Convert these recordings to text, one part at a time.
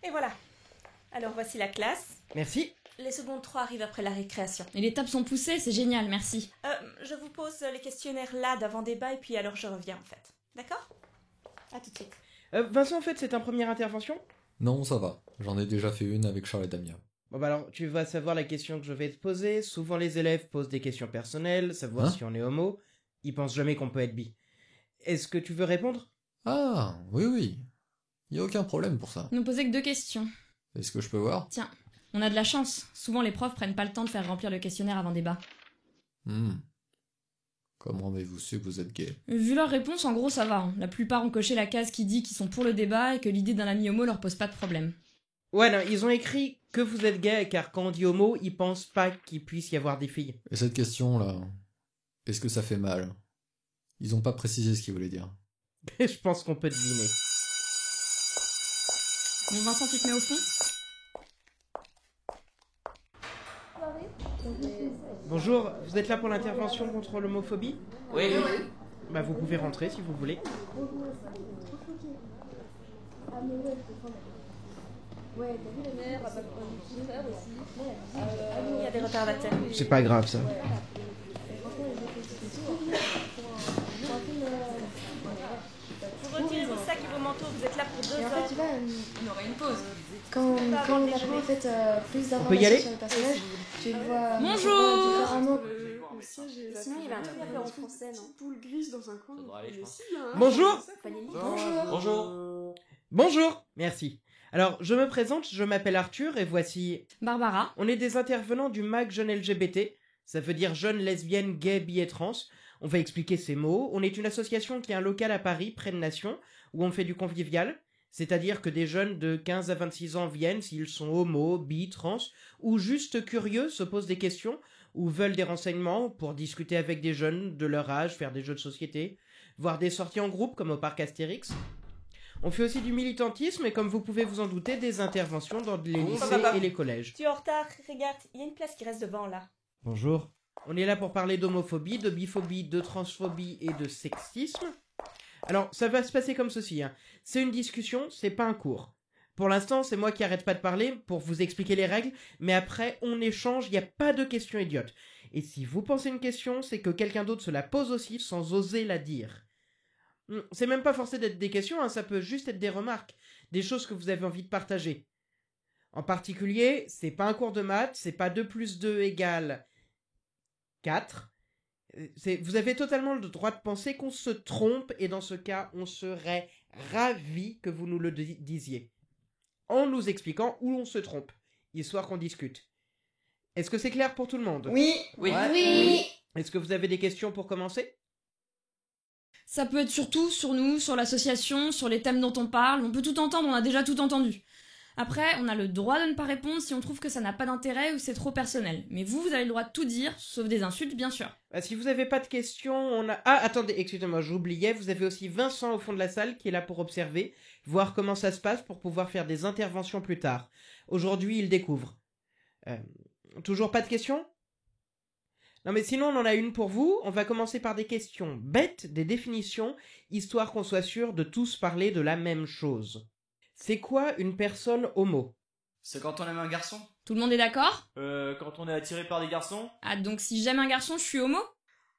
Et voilà. Alors voici la classe. Merci. Les secondes 3 arrivent après la récréation. Et les tables sont poussées, c'est génial, merci. Je vous pose les questionnaires là d'avant débat et puis alors je reviens en fait. D'accord? À tout de suite. Vincent, en fait, c'est ta première intervention? Non, ça va. J'en ai déjà fait une avec Charles et Damien. Bon bah alors, tu vas savoir la question que je vais te poser. Souvent les élèves posent des questions personnelles, savoir si on est homo. Ils pensent jamais qu'on peut être bi. Est-ce que tu veux répondre? Ah, oui. Y a aucun problème pour ça. Ils n'ont posé que 2 questions. Est-ce que je peux voir? Tiens, on a de la chance. Souvent les profs prennent pas le temps de faire remplir le questionnaire avant débat. Comment avez-vous su que vous êtes gay? Vu leurs réponses, en gros ça va. Hein. La plupart ont coché la case qui dit qu'ils sont pour le débat et que l'idée d'un ami homo leur pose pas de problème. Ouais, non, ils ont écrit que vous êtes gay, car quand on dit homo, ils pensent pas qu'il puisse y avoir des filles. Et cette question-là, est-ce que ça fait mal? Ils ont pas précisé ce qu'ils voulaient dire. Je pense qu'on peut deviner. Bon Vincent, tu te mets au fond? Bonjour, vous êtes là pour l'intervention contre l'homophobie? Oui. Bah vous pouvez rentrer si vous voulez. Il y a des retardataires. C'est pas grave ça. Vous retirez vos sacs et vos manteaux, vous êtes là pour 2 heures. En fait, tu vois, On aurait une pause. quand on apprend en fait, plus On peut y aller d'informations sur le personnage, tu le vois Bonjour. différemment. Sinon, il y avait un truc à faire en français, non? Poule grise dans un coin. Bonjour. Bonjour. Bonjour. Merci. Alors, je me présente, je m'appelle Arthur et voici... Barbara. On est des intervenants du MAG Jeunes LGBT, ça veut dire jeunes lesbiennes, gays, bi et trans. On va expliquer ces mots. On est une association qui a un local à Paris, près de Nation, où on fait du convivial, c'est-à-dire que des jeunes de 15 à 26 ans viennent s'ils sont homo, bi, trans, ou juste curieux, se posent des questions, ou veulent des renseignements pour discuter avec des jeunes de leur âge, faire des jeux de société, voir des sorties en groupe comme au parc Astérix. On fait aussi du militantisme et comme vous pouvez vous en douter, des interventions dans les lycées et les collèges. Tu es en retard, regarde, il y a une place qui reste devant là. Bonjour. On est là pour parler d'homophobie, de biphobie, de transphobie et de sexisme. Alors, ça va se passer comme ceci. C'est une discussion, c'est pas un cours. Pour l'instant, c'est moi qui arrête pas de parler pour vous expliquer les règles, mais après, on échange, il n'y a pas de questions idiotes. Et si vous pensez une question, c'est que quelqu'un d'autre se la pose aussi sans oser la dire. C'est même pas forcé d'être des questions, ça peut juste être des remarques, des choses que vous avez envie de partager. En particulier, c'est pas un cours de maths, c'est pas 2 plus 2 égale 4. Vous avez totalement le droit de penser qu'on se trompe, et dans ce cas, on serait ravis que vous nous le disiez. En nous expliquant où on se trompe, histoire qu'on discute. Est-ce que c'est clair pour tout le monde? Oui. Est-ce que vous avez des questions pour commencer? Ça peut être surtout sur nous, sur l'association, sur les thèmes dont on parle. On peut tout entendre, on a déjà tout entendu. Après, on a le droit de ne pas répondre si on trouve que ça n'a pas d'intérêt ou c'est trop personnel. Mais vous avez le droit de tout dire, sauf des insultes, bien sûr. Si vous n'avez pas de questions, on a... Ah, attendez, excusez-moi, j'oubliais, vous avez aussi Vincent au fond de la salle qui est là pour observer, voir comment ça se passe pour pouvoir faire des interventions plus tard. Aujourd'hui, il découvre. Toujours pas de questions? Non mais sinon, on en a une pour vous. On va commencer par des questions bêtes, des définitions, histoire qu'on soit sûr de tous parler de la même chose. C'est quoi une personne homo? C'est quand on aime un garçon? Tout le monde est d'accord? Quand on est attiré par des garçons? Ah, donc si j'aime un garçon, je suis homo?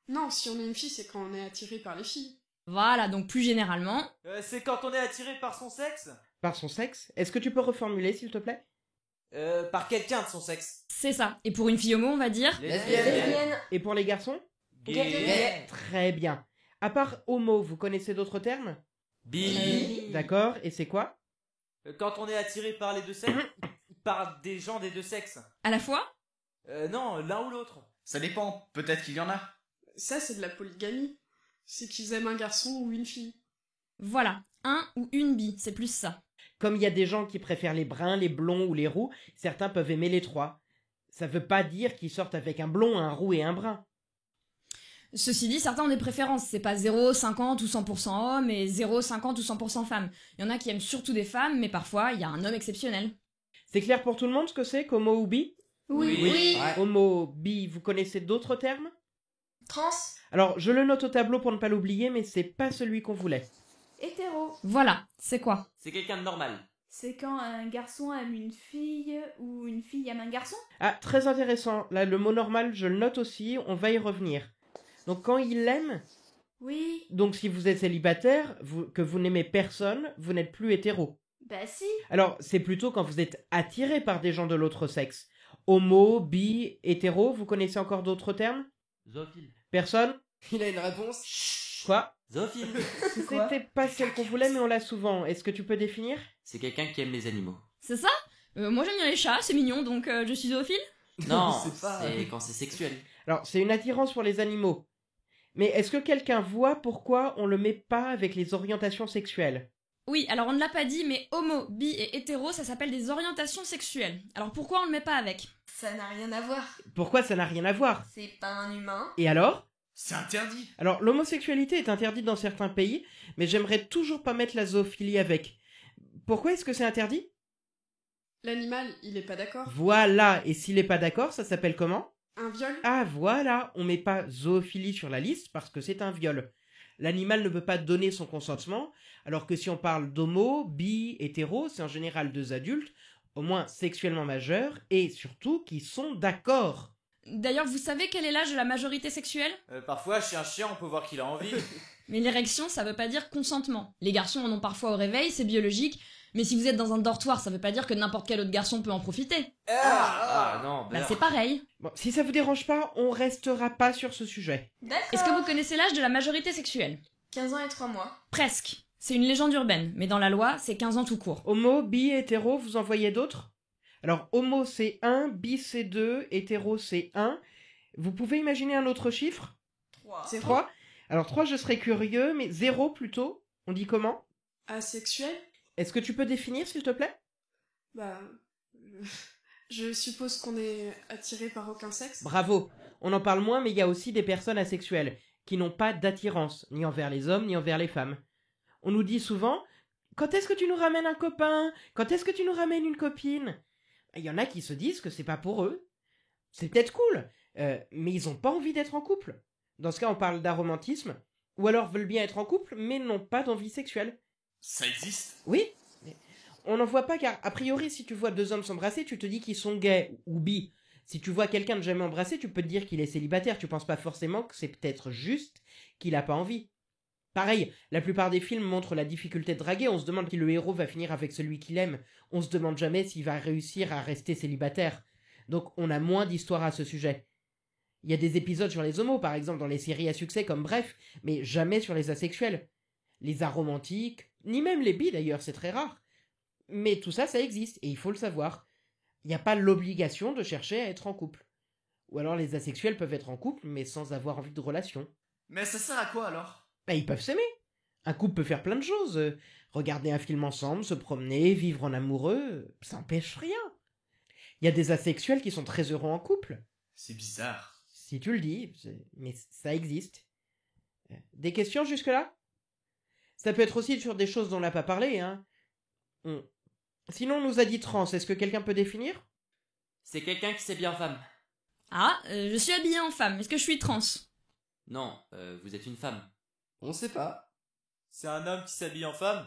Non, si on est une fille, c'est quand on est attiré par les filles. Voilà, donc plus généralement... C'est quand on est attiré par son sexe? Par son sexe? Est-ce que tu peux reformuler, s'il te plaît? Par quelqu'un de son sexe. C'est ça. Et pour une fille homo, on va dire... Lesbienne. Et pour les garçons? Gay. Très bien. À part homo, vous connaissez d'autres termes? Bi. D'accord, et c'est quoi? Quand on est attiré par les deux sexes, par des gens des deux sexes. À la fois? Non, l'un ou l'autre. Ça dépend, peut-être qu'il y en a. Ça, c'est de la polygamie. C'est qu'ils aiment un garçon ou une fille. Voilà. Un ou une bi, c'est plus ça. Comme il y a des gens qui préfèrent les bruns, les blonds ou les roux, certains peuvent aimer les trois. Ça veut pas dire qu'ils sortent avec un blond, un roux et un brun. Ceci dit, certains ont des préférences. C'est pas 0, 50 ou 100% homme et 0, 50 ou 100% femme. Il y en a qui aiment surtout des femmes, mais parfois, il y a un homme exceptionnel. C'est clair pour tout le monde ce que c'est qu'homo ou bi? Oui. Ouais. Homo, bi, vous connaissez d'autres termes? Trans. Alors, je le note au tableau pour ne pas l'oublier, mais c'est pas celui qu'on voulait. Hétéro. Voilà, c'est quoi? C'est quelqu'un de normal. C'est quand un garçon aime une fille ou une fille aime un garçon? Ah, très intéressant. Là, le mot normal, je le note aussi, on va y revenir. Donc, quand il l'aime, Oui. donc si vous êtes célibataire, que vous n'aimez personne, vous n'êtes plus hétéro. Bah si. Alors, c'est plutôt quand vous êtes attiré par des gens de l'autre sexe. Homo, bi, hétéro, vous connaissez encore d'autres termes? Zoophile. Personne? Il a une réponse. Quoi? Zoophile. C'était pas celle qu'on voulait, mais on l'a souvent. Est-ce que tu peux définir? C'est quelqu'un qui aime les animaux. C'est ça? Moi j'aime bien les chats, c'est mignon, donc je suis zoophile. Non, C'est pas- c'est quand c'est sexuel. Alors, c'est une attirance pour les animaux. Mais est-ce que quelqu'un voit pourquoi on le met pas avec les orientations sexuelles? Oui, alors on ne l'a pas dit, mais homo, bi et hétéro, ça s'appelle des orientations sexuelles. Alors pourquoi on le met pas avec? Ça n'a rien à voir. Pourquoi ça n'a rien à voir? C'est pas un humain. Et alors? C'est interdit. Alors, l'homosexualité est interdite dans certains pays, mais j'aimerais toujours pas mettre la zoophilie avec. Pourquoi est-ce que c'est interdit? L'animal, il est pas d'accord. Voilà, et s'il est pas d'accord, ça s'appelle comment? Un viol? Ah voilà, on met pas zoophilie sur la liste parce que c'est un viol. L'animal ne peut pas donner son consentement, alors que si on parle d'homo, bi, hétéro, c'est en général deux adultes, au moins sexuellement majeurs, et surtout qui sont d'accord. D'ailleurs, vous savez quel est l'âge de la majorité sexuelle? Parfois, chez un chien, on peut voir qu'il a envie. Mais l'érection, ça veut pas dire consentement. Les garçons en ont parfois au réveil, c'est biologique, mais si vous êtes dans un dortoir, ça veut pas dire que n'importe quel autre garçon peut en profiter. Ah non, Bah beurre. c'est pareil. Bon, si ça vous dérange pas, on restera pas sur ce sujet. D'accord. Est-ce que vous connaissez l'âge de la majorité sexuelle? 15 ans et 3 mois. Presque. C'est une légende urbaine, mais dans la loi, c'est 15 ans tout court. Homo, bi, hétéro, vous en voyez d'autres? Alors, homo c'est 1, bi c'est 2, hétéro c'est 1. Vous pouvez imaginer un autre chiffre? 3. C'est 3. Alors 3, je serais curieux, mais 0 plutôt. On dit comment? Asexuel? Est-ce que tu peux définir, s'il te plaît? Bah. Je suppose qu'on est attiré par aucun sexe. Bravo. On en parle moins, mais il y a aussi des personnes asexuelles, qui n'ont pas d'attirance, ni envers les hommes, ni envers les femmes. On nous dit souvent, quand est-ce que tu nous ramènes un copain? Quand est-ce que tu nous ramènes une copine? Il y en a qui se disent que c'est pas pour eux. C'est peut-être cool, mais ils ont pas envie d'être en couple. Dans ce cas, on parle d'aromantisme, ou alors veulent bien être en couple, mais n'ont pas d'envie sexuelle. Ça existe. Oui, mais on n'en voit pas car, a priori, si tu vois deux hommes s'embrasser, tu te dis qu'ils sont gays ou bi. Si tu vois quelqu'un ne jamais embrasser, tu peux te dire qu'il est célibataire. Tu penses pas forcément que c'est peut-être juste qu'il a pas envie. Pareil, la plupart des films montrent la difficulté de draguer. On se demande si le héros va finir avec celui qu'il aime. On se demande jamais s'il va réussir à rester célibataire. Donc on a moins d'histoires à ce sujet. Il y a des épisodes sur les homos, par exemple, dans les séries à succès comme Bref, mais jamais sur les asexuels. Les aromantiques, ni même les bi d'ailleurs, c'est très rare. Mais tout ça, ça existe, et il faut le savoir. Il n'y a pas l'obligation de chercher à être en couple. Ou alors les asexuels peuvent être en couple, mais sans avoir envie de relation. Mais ça sert à quoi alors? Bah, ils peuvent s'aimer. Un couple peut faire plein de choses. Regarder un film ensemble, se promener, vivre en amoureux, ça n'empêche rien. Il y a des asexuels qui sont très heureux en couple. C'est bizarre. Si tu le dis, mais ça existe. Des questions jusque-là? Ça peut être aussi sur des choses dont on n'a pas parlé, hein. Sinon, on nous a dit trans, est-ce que quelqu'un peut définir? C'est quelqu'un qui s'habille en femme. Ah, je suis habillée en femme, est-ce que je suis trans? Non, vous êtes une femme. On sait pas. C'est un homme qui s'habille en femme?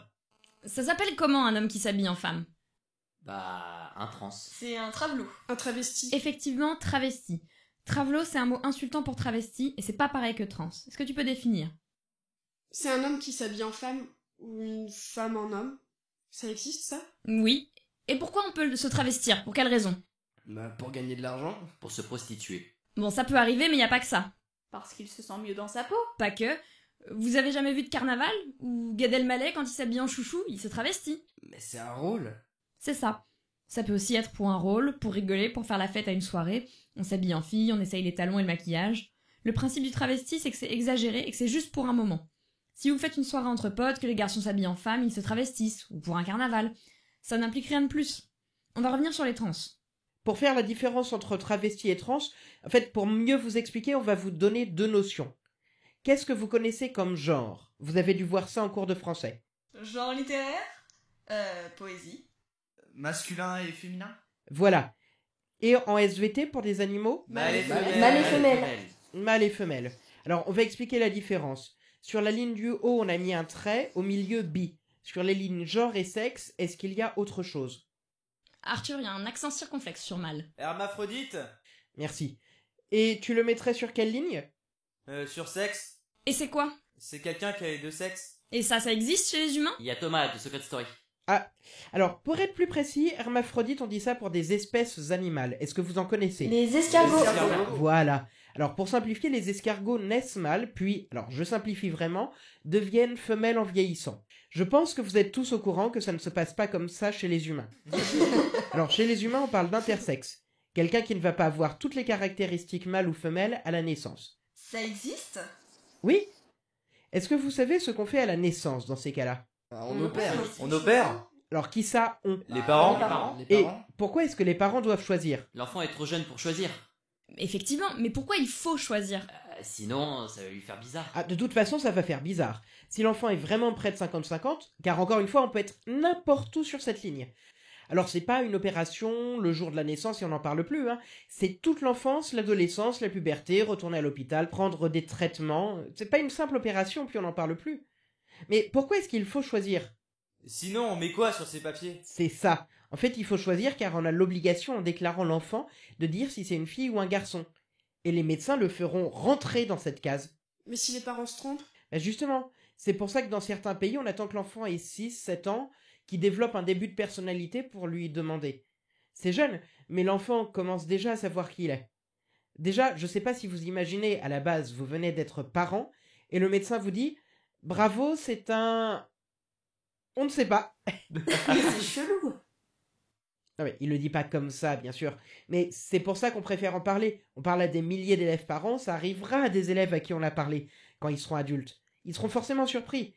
Ça s'appelle comment un homme qui s'habille en femme? Bah, un trans. C'est un travelot. Un travesti. Effectivement, travesti. Travelo, c'est un mot insultant pour travesti, et c'est pas pareil que trans. Est-ce que tu peux définir? C'est un homme qui s'habille en femme ou une femme en homme. Ça existe, ça? Oui. Et pourquoi on peut se travestir? Pour quelle raison? Bah, pour gagner de l'argent. Pour se prostituer. Bon, ça peut arriver, mais y a pas que ça. Parce qu'il se sent mieux dans sa peau. Pas que. Vous avez jamais vu de carnaval? Où Gad Elmaleh, quand il s'habille en chouchou, il se travestit. Mais c'est un rôle. C'est ça. Ça peut aussi être pour un rôle, pour rigoler, pour faire la fête à une soirée. On s'habille en fille, on essaye les talons et le maquillage. Le principe du travesti, c'est que c'est exagéré et que c'est juste pour un moment. Si vous faites une soirée entre potes, que les garçons s'habillent en femme, ils se travestissent, ou pour un carnaval. Ça n'implique rien de plus. On va revenir sur les trans. Pour faire la différence entre travesti et trans, en fait, pour mieux vous expliquer, on va vous donner deux notions. Qu'est-ce que vous connaissez comme genre? Vous avez dû voir ça en cours de français. Genre littéraire? Poésie. Masculin et féminin? Voilà. Et en SVT pour des animaux? Mâle et femelle. Mâle et femelle. Mâle et femelle. Alors, on va expliquer la différence. Sur la ligne du haut, on a mis un trait, au milieu bi. sur les lignes genre et sexe, est-ce qu'il y a autre chose? Arthur, il y a un accent circonflexe sur mâle. Hermaphrodite? Merci. Et tu le mettrais sur quelle ligne? Sur sexe? Et c'est quoi? C'est quelqu'un qui a les deux sexes. Et ça existe chez les humains? Il y a Thomas de Secret Story. Ah, alors, pour être plus précis, hermaphrodite, on dit ça pour des espèces animales. Est-ce que vous en connaissez? Les escargots. Voilà. Alors, pour simplifier, les escargots naissent mâles, puis, alors je simplifie vraiment, deviennent femelles en vieillissant. Je pense que vous êtes tous au courant que ça ne se passe pas comme ça chez les humains. Alors, chez les humains, on parle d'intersexe. Quelqu'un qui ne va pas avoir toutes les caractéristiques mâles ou femelles à la naissance. Ça existe? Oui? Est-ce que vous savez ce qu'on fait à la naissance dans ces cas-là? On opère. On opère? Alors, qui ça, on? Les parents? Et pourquoi est-ce que les parents doivent choisir? L'enfant est trop jeune pour choisir. Effectivement, mais pourquoi il faut choisir? Sinon, ça va lui faire bizarre. Ah, de toute façon, ça va faire bizarre. Si l'enfant est vraiment près de 50-50, car encore une fois, on peut être n'importe où sur cette ligne. Alors, c'est pas une opération le jour de la naissance et on n'en parle plus, hein. C'est toute l'enfance, l'adolescence, la puberté, retourner à l'hôpital, prendre des traitements. C'est pas une simple opération, puis on n'en parle plus. Mais pourquoi est-ce qu'il faut choisir? Sinon, on met quoi sur ces papiers? C'est ça. En fait, il faut choisir car on a l'obligation, en déclarant l'enfant, de dire si c'est une fille ou un garçon. Et les médecins le feront rentrer dans cette case. Mais si les parents se trompent? Ben justement, c'est pour ça que dans certains pays, on attend que l'enfant ait 6-7 ans, qu'il développe un début de personnalité pour lui demander. C'est jeune, mais l'enfant commence déjà à savoir qui il est. Déjà, je sais pas si vous imaginez, à la base, vous venez d'être parent, et le médecin vous dit « Bravo, c'est un... » On ne sait pas. C'est chelou. Non mais il le dit pas comme ça, bien sûr. Mais c'est pour ça qu'on préfère en parler. On parle à des milliers d'élèves par an, ça arrivera à des élèves à qui on l'a parlé, quand ils seront adultes. Ils seront forcément surpris.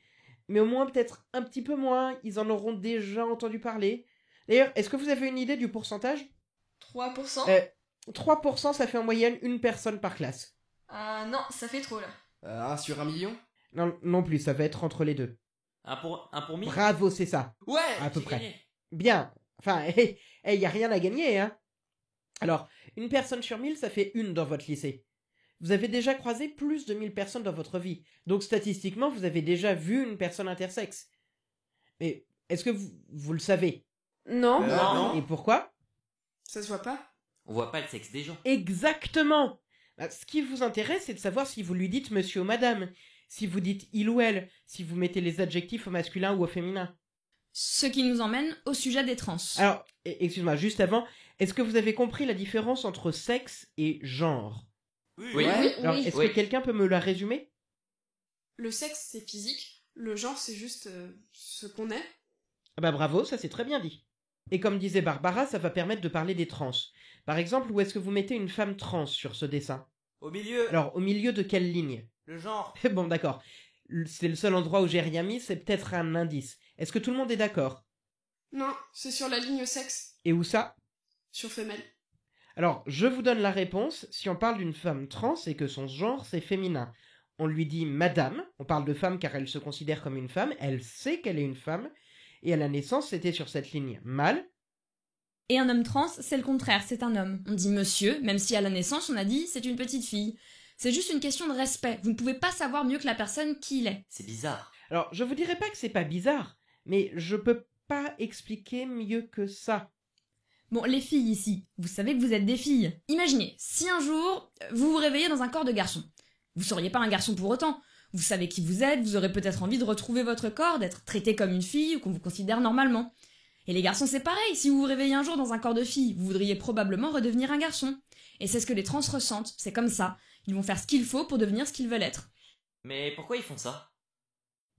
Mais au moins peut-être un petit peu moins, ils en auront déjà entendu parler. D'ailleurs, est-ce que vous avez une idée du pourcentage? 3%? 3%, ça fait en moyenne une personne par classe. Ah non, ça fait trop là. 1 sur 1 million? Non, non plus, ça va être entre les deux. Un pour 1000? Bravo, c'est ça. Ouais, à peu j'ai près. gagné. Bien. Enfin, y a rien à gagner, hein. Alors, une personne sur 1000, ça fait une dans votre lycée. Vous avez déjà croisé plus de 1000 personnes dans votre vie. Donc, statistiquement, vous avez déjà vu une personne intersexe. Mais, est-ce que vous le savez? Non. Non. Et pourquoi? Ça se voit pas? On voit pas le sexe des gens. Exactement. Bah, ce qui vous intéresse, c'est de savoir si vous lui dites monsieur ou madame, si vous dites il ou elle, si vous mettez les adjectifs au masculin ou au féminin. Ce qui nous emmène au sujet des trans. Alors, excuse-moi, juste avant, est-ce que vous avez compris la différence entre sexe et genre? Oui. Alors, est-ce que quelqu'un peut me la résumer? Le sexe, c'est physique. Le genre, c'est juste ce qu'on est. Ah bah bravo, ça c'est très bien dit. Et comme disait Barbara, ça va permettre de parler des trans. Par exemple, où est-ce que vous mettez une femme trans sur ce dessin? Au milieu. Alors, au milieu de quelle ligne? Le genre. Bon, d'accord. C'est le seul endroit où j'ai rien mis, c'est peut-être un indice. Est-ce que tout le monde est d'accord? Non, c'est sur la ligne sexe. Et où ça? Sur femelle. Alors, je vous donne la réponse. Si on parle d'une femme trans et que son genre c'est féminin, on lui dit madame. On parle de femme car elle se considère comme une femme. Elle sait qu'elle est une femme. Et à la naissance, c'était sur cette ligne mâle. Et un homme trans, c'est le contraire, c'est un homme. On dit monsieur, même si à la naissance on a dit c'est une petite fille. C'est juste une question de respect. Vous ne pouvez pas savoir mieux que la personne qui il est. C'est bizarre. Alors, je vous dirais pas que c'est pas bizarre, mais je peux pas expliquer mieux que ça. Bon, les filles ici, vous savez que vous êtes des filles. Imaginez, si un jour, vous vous réveillez dans un corps de garçon. Vous seriez pas un garçon pour autant. Vous savez qui vous êtes, vous aurez peut-être envie de retrouver votre corps, d'être traité comme une fille ou qu'on vous considère normalement. Et les garçons, c'est pareil. Si vous vous réveillez un jour dans un corps de fille, vous voudriez probablement redevenir un garçon. Et c'est ce que les trans ressentent, c'est comme ça. Ils vont faire ce qu'il faut pour devenir ce qu'ils veulent être. Mais pourquoi ils font ça?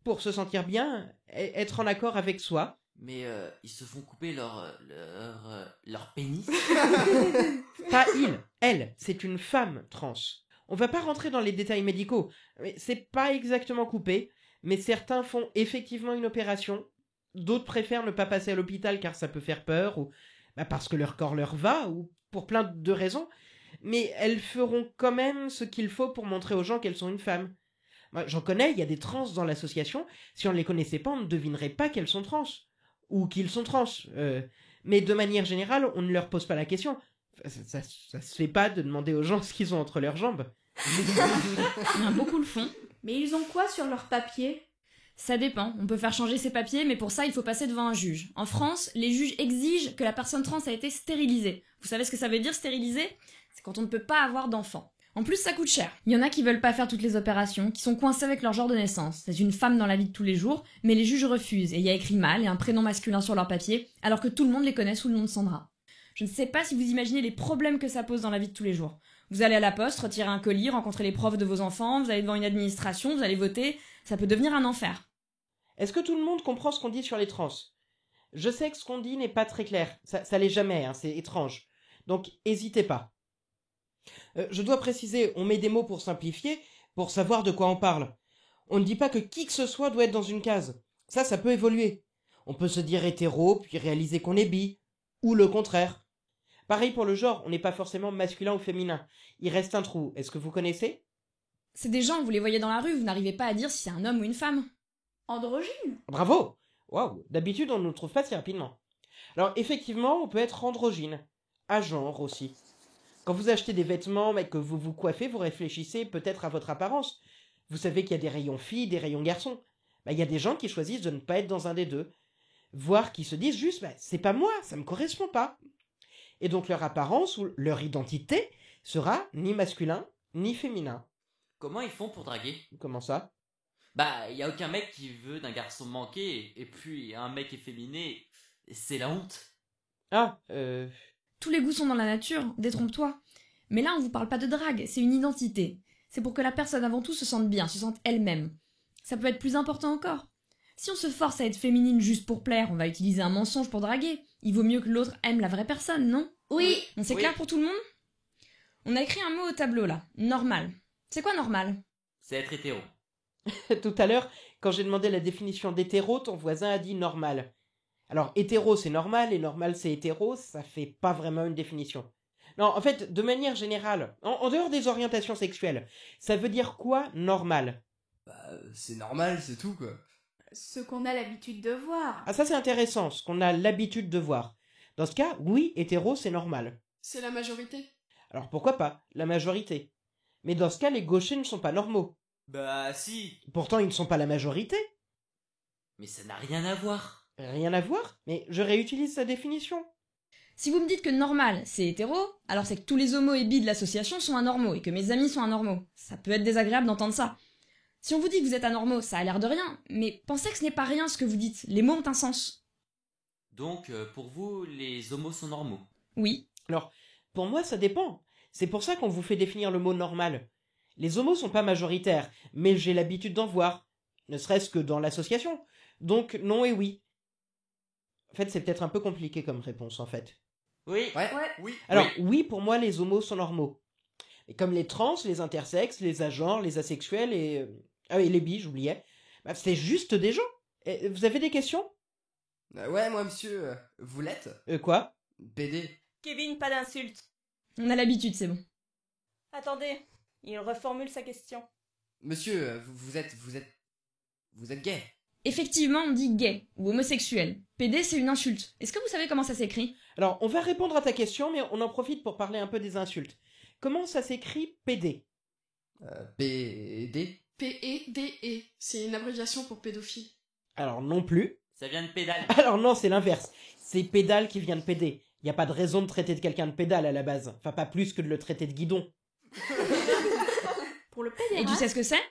Pour se sentir bien, être en accord avec soi. Mais ils se font couper leur pénis? Pas il, elle, c'est une femme trans. On va pas rentrer dans les détails médicaux, mais c'est pas exactement coupé, mais certains font effectivement une opération, d'autres préfèrent ne pas passer à l'hôpital car ça peut faire peur, ou parce que leur corps leur va, ou pour plein de raisons, mais elles feront quand même ce qu'il faut pour montrer aux gens qu'elles sont une femme. Moi, j'en connais, il y a des trans dans l'association, si on ne les connaissait pas, on ne devinerait pas qu'elles sont trans, ou qu'ils sont trans, mais de manière générale, on ne leur pose pas la question. Ça se fait pas de demander aux gens ce qu'ils ont entre leurs jambes. Il y en a beaucoup le font. Mais ils ont quoi sur leur papier? Ça dépend, on peut faire changer ses papiers, mais pour ça, il faut passer devant un juge. En France, les juges exigent que la personne trans a été stérilisée. Vous savez ce que ça veut dire, stériliser? C'est quand on ne peut pas avoir d'enfant. En plus, ça coûte cher. Il y en a qui veulent pas faire toutes les opérations, qui sont coincés avec leur genre de naissance. C'est une femme dans la vie de tous les jours, mais les juges refusent, et il y a écrit mâle et un prénom masculin sur leur papier, alors que tout le monde les connaît sous le nom de Sandra. Je ne sais pas si vous imaginez les problèmes que ça pose dans la vie de tous les jours. Vous allez à la poste, retirer un colis, rencontrer les profs de vos enfants, vous allez devant une administration, vous allez voter, ça peut devenir un enfer. Est-ce que tout le monde comprend ce qu'on dit sur les trans? Je sais que ce qu'on dit n'est pas très clair, ça l'est jamais, hein, c'est étrange. Donc, hésitez pas. Je dois préciser, on met des mots pour simplifier, pour savoir de quoi on parle. On ne dit pas que qui que ce soit doit être dans une case. Ça peut évoluer. On peut se dire hétéro, puis réaliser qu'on est bi, ou le contraire. Pareil pour le genre, on n'est pas forcément masculin ou féminin. Il reste un trou, est-ce que vous connaissez? C'est des gens, vous les voyez dans la rue, vous n'arrivez pas à dire si c'est un homme ou une femme. Androgyne. Bravo! Waouh, d'habitude on ne nous trouve pas si rapidement. Alors effectivement, on peut être androgyne. À genre aussi. Quand vous achetez des vêtements et que vous vous coiffez, vous réfléchissez peut-être à votre apparence. Vous savez qu'il y a des rayons filles, des rayons garçons. Il y a des gens qui choisissent de ne pas être dans un des deux. Voire qui se disent juste, c'est pas moi, ça me correspond pas. Et donc leur apparence ou leur identité sera ni masculin, ni féminin. Comment ils font pour draguer? Comment ça? Bah, y a aucun mec qui veut d'un garçon manqué, et puis un mec efféminé, c'est la honte. Tous les goûts sont dans la nature, détrompe-toi. Mais là, on vous parle pas de drague, c'est une identité. C'est pour que la personne avant tout se sente bien, se sente elle-même. Ça peut être plus important encore. Si on se force à être féminine juste pour plaire, on va utiliser un mensonge pour draguer. Il vaut mieux que l'autre aime la vraie personne, non? Oui. On c'est clair pour tout le monde? On a écrit un mot au tableau là, normal. C'est quoi normal? C'est être hétéro. Tout à l'heure, quand j'ai demandé la définition d'hétéro, ton voisin a dit normal. Alors hétéro c'est normal et normal c'est hétéro, ça fait pas vraiment une définition. Non, en fait, de manière générale, en dehors des orientations sexuelles, ça veut dire quoi normal? C'est normal, c'est tout quoi. Ce qu'on a l'habitude de voir. Ah ça c'est intéressant, ce qu'on a l'habitude de voir. Dans ce cas, oui, hétéro c'est normal. C'est la majorité. Alors pourquoi pas, la majorité. Mais dans ce cas, les gauchers ne sont pas normaux. Bah si. Pourtant, ils ne sont pas la majorité. Mais ça n'a rien à voir. Rien à voir? Mais je réutilise sa définition. Si vous me dites que normal, c'est hétéro, alors c'est que tous les homos et bi de l'association sont anormaux et que mes amis sont anormaux. Ça peut être désagréable d'entendre ça. Si on vous dit que vous êtes anormaux, ça a l'air de rien, mais pensez que ce n'est pas rien ce que vous dites. Les mots ont un sens. Donc, pour vous, les homos sont normaux? Oui. Alors, pour moi, ça dépend. C'est pour ça qu'on vous fait définir le mot normal. Les homos sont pas majoritaires, mais j'ai l'habitude d'en voir. Ne serait-ce que dans l'association. Donc, non et oui. En fait, c'est peut-être un peu compliqué comme réponse, en fait. Oui. Ouais. Oui. Alors, oui, pour moi, les homos sont normaux. Et comme les trans, les intersexes, les agenres, les asexuels et... Ah oui, les bi, j'oubliais. C'est juste des gens. Et vous avez des questions? Ouais, moi, monsieur, vous l'êtes? Quoi? PD. Kevin, pas d'insultes. On a l'habitude, c'est bon. Attendez, il reformule sa question. Monsieur, vous êtes gay? Effectivement, on dit gay ou homosexuel. PD, c'est une insulte. Est-ce que vous savez comment ça s'écrit? Alors, on va répondre à ta question, mais on en profite pour parler un peu des insultes. Comment ça s'écrit PD? PD? P-E-D-E. C'est une abréviation pour pédophile. Alors, non plus. Ça vient de pédale. Alors non, c'est l'inverse. C'est pédale qui vient de pédé. Y a pas de raison de traiter de quelqu'un de pédale à la base. Enfin, pas plus que de le traiter de guidon. Pour le pédéraste. Et tu sais ce que c'est?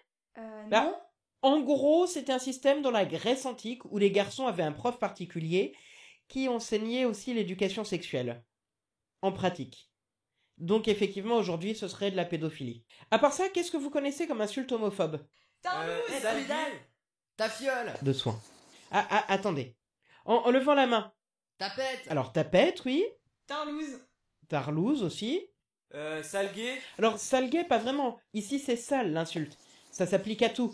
Non. En gros, c'était un système dans la Grèce antique où les garçons avaient un prof particulier qui enseignait aussi l'éducation sexuelle. En pratique. Donc effectivement, aujourd'hui, ce serait de la pédophilie. À part ça, qu'est-ce que vous connaissez comme insulte homophobe? Pédale. Ta fiole! De soin. Ah, attendez. En levant la main. Tapette! Alors, tapette, oui. Tarlouse. Tarlouse aussi. Sale gay. Alors, sale gay, pas vraiment. Ici, c'est sale, l'insulte. Ça s'applique à tout.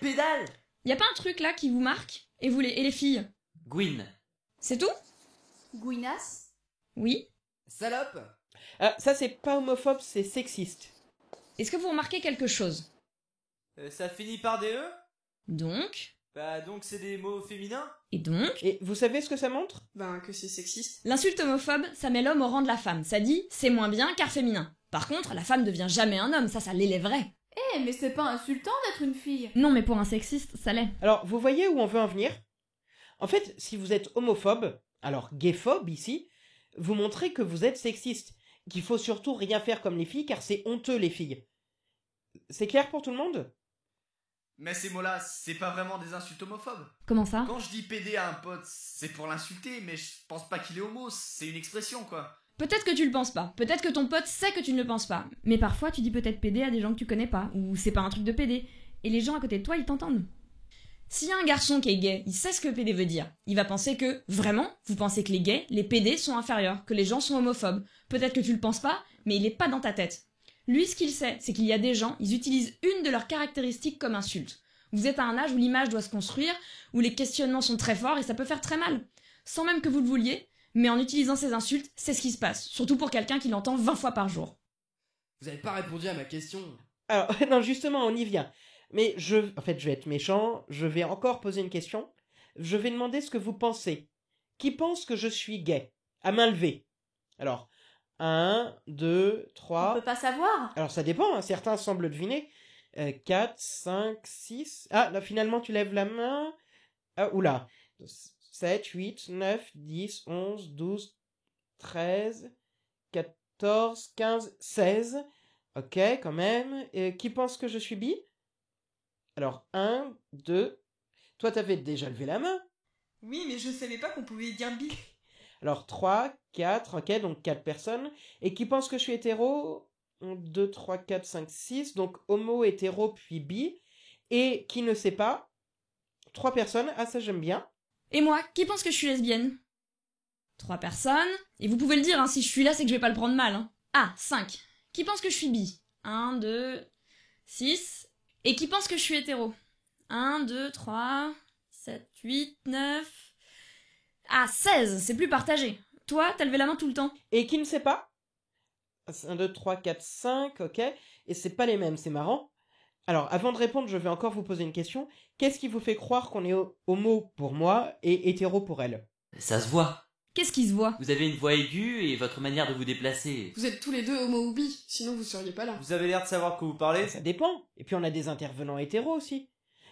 Pédale. Y a pas un truc là qui vous marque? Et vous et les filles? Gwyn. C'est tout? Gouinas. Oui. Salope! Ça, c'est pas homophobe, c'est sexiste. Est-ce que vous remarquez quelque chose? Ça finit par des E? Donc? Bah donc c'est des mots féminins? Et donc? Et vous savez ce que ça montre? Ben, que c'est sexiste. L'insulte homophobe, ça met l'homme au rang de la femme. Ça dit, c'est moins bien car féminin. Par contre, la femme devient jamais un homme, ça l'élèverait. Eh, mais c'est pas insultant d'être une fille. Non, mais pour un sexiste, ça l'est. Alors, vous voyez où on veut en venir? En fait, si vous êtes homophobe, alors gayphobe ici, vous montrez que vous êtes sexiste, qu'il faut surtout rien faire comme les filles, car c'est honteux les filles. C'est clair pour tout le monde? Mais ces mots-là, c'est pas vraiment des insultes homophobes. Comment ça? Quand je dis PD à un pote, c'est pour l'insulter, mais je pense pas qu'il est homo, c'est une expression quoi. Peut-être que tu le penses pas, peut-être que ton pote sait que tu ne le penses pas, mais parfois tu dis peut-être PD à des gens que tu connais pas, ou c'est pas un truc de PD, et les gens à côté de toi ils t'entendent. S'il y a un garçon qui est gay, il sait ce que PD veut dire. Il va penser que, vraiment, vous pensez que les gays, les PD sont inférieurs, que les gens sont homophobes. Peut-être que tu le penses pas, mais il est pas dans ta tête. Lui, ce qu'il sait, c'est qu'il y a des gens, ils utilisent une de leurs caractéristiques comme insulte. Vous êtes à un âge où l'image doit se construire, où les questionnements sont très forts et ça peut faire très mal. Sans même que vous le vouliez, mais en utilisant ces insultes, c'est ce qui se passe. Surtout pour quelqu'un qui l'entend 20 fois par jour. Vous avez pas répondu à ma question. Alors, non, justement, on y vient. Mais je vais être méchant, je vais encore poser une question. Je vais demander ce que vous pensez. Qui pense que je suis gay? À main levée. Alors, 1, 2, 3... On peut pas savoir. Alors, ça dépend, hein, certains semblent deviner. 4, 5, 6... Ah, là, finalement, tu lèves la main. Ah, oula. 7, 8, 9, 10, 11, 12, 13, 14, 15, 16... Ok, quand même. Qui pense que je suis bi? Alors, 1, 2... Toi, t'avais déjà levé la main. Oui, mais je savais pas qu'on pouvait dire bi. Alors, 3, 4, ok, donc 4 personnes. Et qui pense que je suis hétéro? 1, 2, 3, 4, 5, 6. Donc, homo, hétéro, puis bi. Et qui ne sait pas? 3 personnes. Ah, ça, j'aime bien. Et moi, qui pense que je suis lesbienne? 3 personnes. Et vous pouvez le dire, hein, si je suis là, c'est que je vais pas le prendre mal. Hein. Ah, 5. Qui pense que je suis bi? 1, 2, 6. Et qui pense que je suis hétéro? 1, 2, 3, 7, 8, 9... Ah, 16, c'est plus partagé. Toi, t'as levé la main tout le temps. Et qui ne sait pas? 1, 2, 3, 4, 5, ok. Et c'est pas les mêmes, c'est marrant. Alors, avant de répondre, je vais encore vous poser une question. Qu'est-ce qui vous fait croire qu'on est homo pour moi et hétéro pour elle? Ça se voit. Qu'est-ce qui se voit? Vous avez une voix aiguë et votre manière de vous déplacer. Vous êtes tous les deux homo ou bi, sinon vous seriez pas là. Vous avez l'air de savoir de quoi vous parlez. Ça dépend. Et puis on a des intervenants hétéros aussi.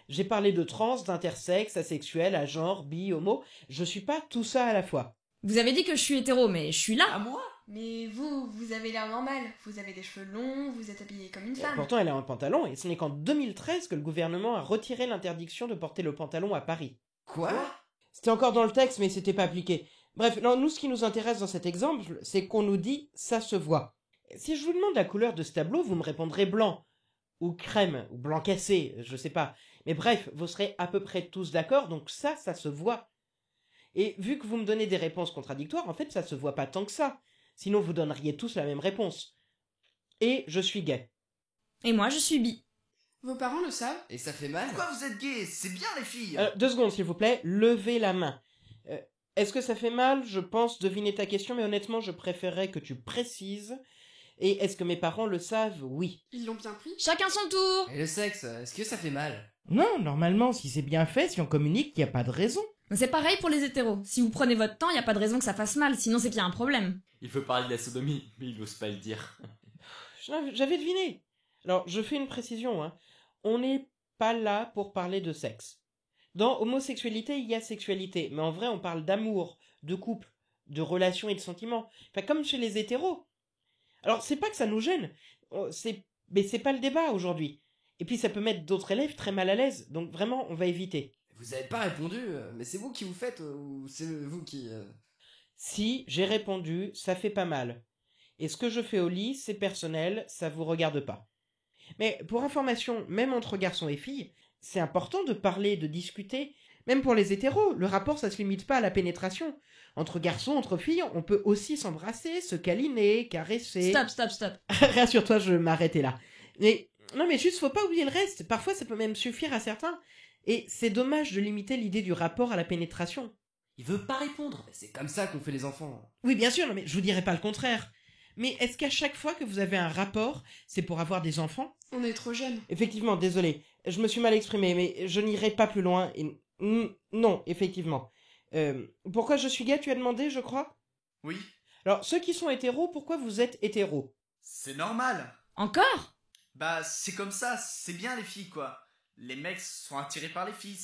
J'ai parlé de trans, d'intersexe, asexuel, agenre, bi, homo. Je suis pas tout ça à la fois. Vous avez dit que je suis hétéro, mais je suis là. À moi? Mais vous avez l'air normal. Vous avez des cheveux longs, vous êtes habillée comme une femme. Pourtant, elle a un pantalon, et ce n'est qu'en 2013 que le gouvernement a retiré l'interdiction de porter le pantalon à Paris. Quoi? C'était encore dans le texte, mais c'était pas appliqué. Bref, non, nous, ce qui nous intéresse dans cet exemple, c'est qu'on nous dit « ça se voit ». Si je vous demande la couleur de ce tableau, vous me répondrez blanc, ou crème, ou blanc cassé, je sais pas. Mais bref, vous serez à peu près tous d'accord, donc ça se voit. Et vu que vous me donnez des réponses contradictoires, en fait, ça se voit pas tant que ça. Sinon, vous donneriez tous la même réponse. Et je suis gay. Et moi, je suis bi. Vos parents le savent? Et ça fait mal? Pourquoi vous êtes gays? C'est bien les filles. 2 secondes, s'il vous plaît. Levez la main. Est-ce que ça fait mal? Je pense deviner ta question, mais honnêtement, je préférerais que tu précises. Et est-ce que mes parents le savent? Oui. Ils l'ont bien pris? Chacun son tour. Et le sexe, est-ce que ça fait mal? Non, normalement, si c'est bien fait, si on communique, il n'y a pas de raison. C'est pareil pour les hétéros. Si vous prenez votre temps, y a pas de raison que ça fasse mal, sinon c'est qu'il y a un problème. Il veut parler de la sodomie, mais il n'ose pas le dire. J'avais deviné. Alors, je fais une précision, hein. On n'est pas là pour parler de sexe. Dans homosexualité, il y a sexualité, mais en vrai, on parle d'amour, de couple, de relations et de sentiments. Enfin, comme chez les hétéros. Alors, c'est pas que ça nous gêne, mais c'est pas le débat aujourd'hui. Et puis, ça peut mettre d'autres élèves très mal à l'aise, donc vraiment, on va éviter. Vous avez pas répondu, mais c'est vous qui vous faites, ou c'est vous qui... Si, j'ai répondu, ça fait pas mal. Et ce que je fais au lit, c'est personnel, ça vous regarde pas. Mais pour information, même entre garçons et filles, c'est important de parler, de discuter. Même pour les hétéros, le rapport, ça se limite pas à la pénétration. Entre garçons, entre filles, on peut aussi s'embrasser, se câliner, caresser... Stop. Rassure-toi, je m'arrêtais là. Mais, non mais juste, faut pas oublier le reste. Parfois, ça peut même suffire à certains. Et c'est dommage de limiter l'idée du rapport à la pénétration. Il veut pas répondre. C'est comme ça qu'on fait les enfants. Oui, bien sûr, non, mais je vous dirais pas le contraire. Mais est-ce qu'à chaque fois que vous avez un rapport, c'est pour avoir des enfants? On est trop jeunes. Effectivement, désolé. Je me suis mal exprimé, mais je n'irai pas plus loin. Et... Non, effectivement. Pourquoi je suis gay, tu as demandé, je crois? Oui. Alors, ceux qui sont hétéros, pourquoi vous êtes hétéros? C'est normal. Encore? Bah, c'est comme ça, c'est bien les filles, quoi. Les mecs sont attirés par les filles,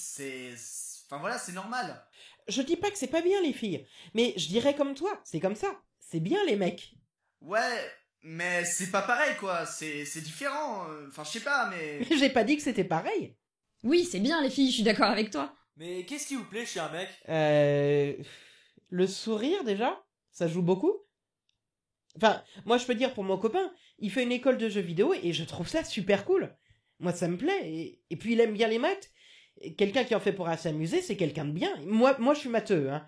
Enfin voilà, c'est normal. Je dis pas que c'est pas bien les filles, mais je dirais comme toi, c'est comme ça. C'est bien les mecs. Ouais, mais c'est pas pareil, quoi. C'est différent. Enfin, je sais pas, mais... J'ai pas dit que c'était pareil. Oui, c'est bien les filles, je suis d'accord avec toi. Mais qu'est-ce qui vous plaît chez un mec? Le sourire déjà, ça joue beaucoup. Enfin, moi je peux dire pour mon copain, il fait une école de jeux vidéo et je trouve ça super cool. Moi ça me plaît, et puis il aime bien les maths. Et quelqu'un qui en fait pour s'amuser, c'est quelqu'un de bien. Moi je suis matheux, hein.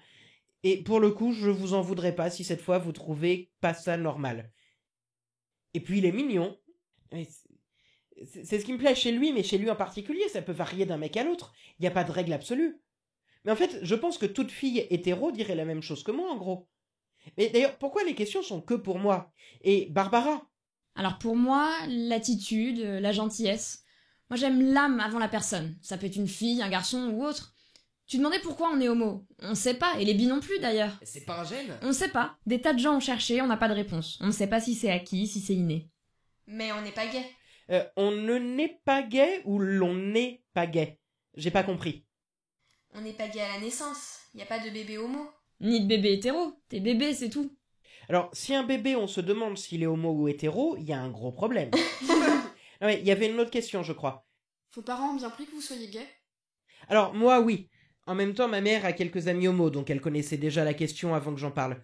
Et pour le coup, je vous en voudrais pas si cette fois vous trouvez pas ça normal. Et puis il est mignon. C'est ce qui me plaît chez lui, mais chez lui en particulier, ça peut varier d'un mec à l'autre. Il n'y a pas de règle absolue. Mais en fait, je pense que toute fille hétéro dirait la même chose que moi, en gros. Mais d'ailleurs, pourquoi les questions sont que pour moi? Et Barbara? Alors pour moi, l'attitude, la gentillesse. Moi j'aime l'âme avant la personne. Ça peut être une fille, un garçon ou autre. Tu demandais pourquoi on est homo. On sait pas, et les bi non plus d'ailleurs. C'est pas un gène? On sait pas. Des tas de gens ont cherché, on n'a pas de réponse. On ne sait pas si c'est acquis, si c'est inné. Mais on n'est pas gay. On ne naît pas gay ou l'on n'est pas gay? J'ai pas compris. On n'est pas gay à la naissance. Y a pas de bébé homo. Ni de bébé hétéro. T'es bébé, c'est tout. Alors, si un bébé, on se demande s'il est homo ou hétéro, il y a un gros problème. Non mais, il y avait une autre question, je crois. Vos parents ont bien pris que vous soyez gay? Alors, moi, oui. En même temps, ma mère a quelques amis homo, donc elle connaissait déjà la question avant que j'en parle.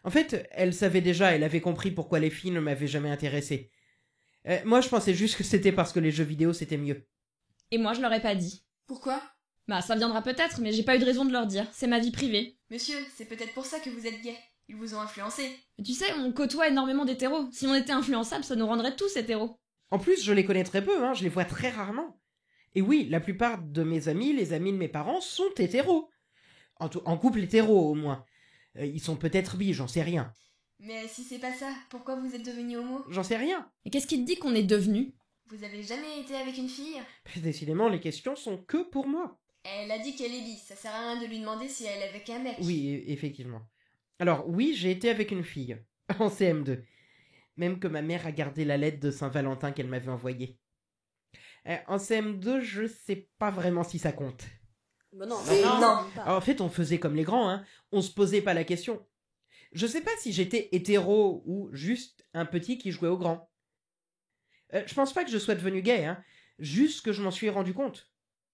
En fait, elle savait déjà, elle avait compris pourquoi les filles ne m'avaient jamais intéressé. Moi, je pensais juste que c'était parce que les jeux vidéo, c'était mieux. Et moi, je leur ai pas dit. Pourquoi? Bah, ça viendra peut-être, mais j'ai pas eu de raison de leur dire. C'est ma vie privée. Monsieur, c'est peut-être pour ça que vous êtes gay. Ils vous ont influencé. Mais tu sais, on côtoie énormément d'hétéros. Si on était influençable, ça nous rendrait tous hétéros. En plus, je les connais très peu, hein, je les vois très rarement. Et oui, la plupart de mes amis, les amis de mes parents, sont hétéros. En couple hétéro, au moins. Ils sont peut-être bi, j'en sais rien. Mais si c'est pas ça, pourquoi vous êtes devenu homo? J'en sais rien. Et qu'est-ce qui te dit qu'on est devenu? Vous avez jamais été avec une fille? Décidément, les questions sont que pour moi. Elle a dit qu'elle est bi, ça sert à rien de lui demander si elle est avec un mec. Oui, effectivement. Alors, oui, j'ai été avec une fille. En CM2. Même que ma mère a gardé la lettre de Saint-Valentin qu'elle m'avait envoyée. En CM2, je sais pas vraiment si ça compte. Bah non, non. Alors, en fait, on faisait comme les grands, hein. On se posait pas la question. Je sais pas si j'étais hétéro ou juste un petit qui jouait au grand. Je pense pas que je sois devenu gay, hein. Juste que je m'en suis rendu compte.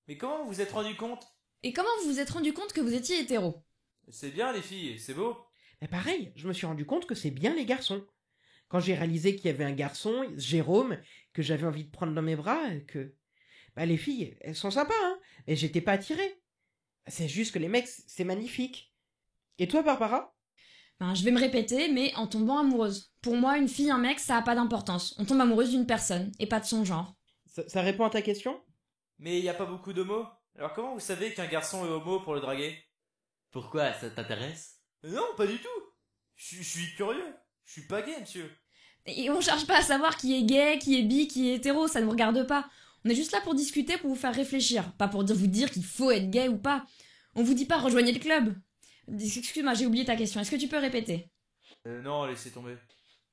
Mais comment vous vous êtes rendu compte? Et comment vous vous êtes rendu compte que vous étiez hétéro? C'est bien les filles, c'est beau. Mais pareil, je me suis rendu compte que c'est bien les garçons. Quand j'ai réalisé qu'il y avait un garçon, Jérôme, que j'avais envie de prendre dans mes bras, que... Bah les filles, elles sont sympas, hein. Et j'étais pas attiré. C'est juste que les mecs, c'est magnifique. Et toi, Barbara? Ben, je vais me répéter, mais en tombant amoureuse. Pour moi, une fille, un mec, ça a pas d'importance. On tombe amoureuse d'une personne, et pas de son genre. Ça répond à ta question? Mais y a pas beaucoup d'homos. Alors comment vous savez qu'un garçon est homo pour le draguer? Pourquoi, ça t'intéresse? Non, pas du tout. Je suis curieux. Je suis pas gay, monsieur. Et on cherche pas à savoir qui est gay, qui est bi, qui est hétéro, ça nous regarde pas. On est juste là pour discuter, pour vous faire réfléchir. Pas pour vous dire qu'il faut être gay ou pas. On vous dit pas rejoignez le club. Excuse-moi, j'ai oublié ta question. Est-ce que tu peux répéter? Non, laissez tomber.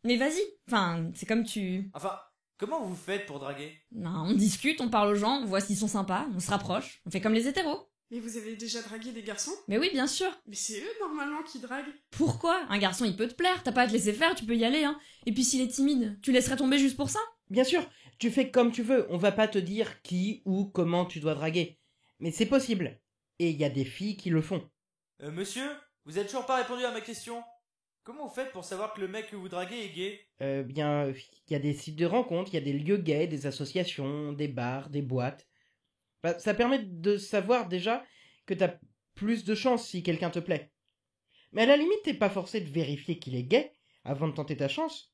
Mais vas-y. Enfin, c'est comme tu... Enfin, comment vous faites pour draguer? Non, on discute, on parle aux gens, on voit s'ils sont sympas, on se rapproche. On fait comme les hétéros. Mais vous avez déjà dragué des garçons? Mais oui, bien sûr. Mais c'est eux, normalement, qui draguent. Pourquoi? Un garçon, il peut te plaire, t'as pas à te laisser faire, tu peux y aller, hein. Et puis s'il est timide, tu laisserais tomber juste pour ça? Bien sûr, tu fais comme tu veux, on va pas te dire qui ou comment tu dois draguer. Mais c'est possible. Et il y a des filles qui le font. Monsieur, vous avez toujours pas répondu à ma question. Comment vous faites pour savoir que le mec que vous draguez est gay? Bien, il y a des sites de rencontres, il y a des lieux gays, des associations, des bars, des boîtes. Bah, ça permet de savoir déjà que t'as plus de chance si quelqu'un te plaît. Mais à la limite, t'es pas forcé de vérifier qu'il est gay avant de tenter ta chance.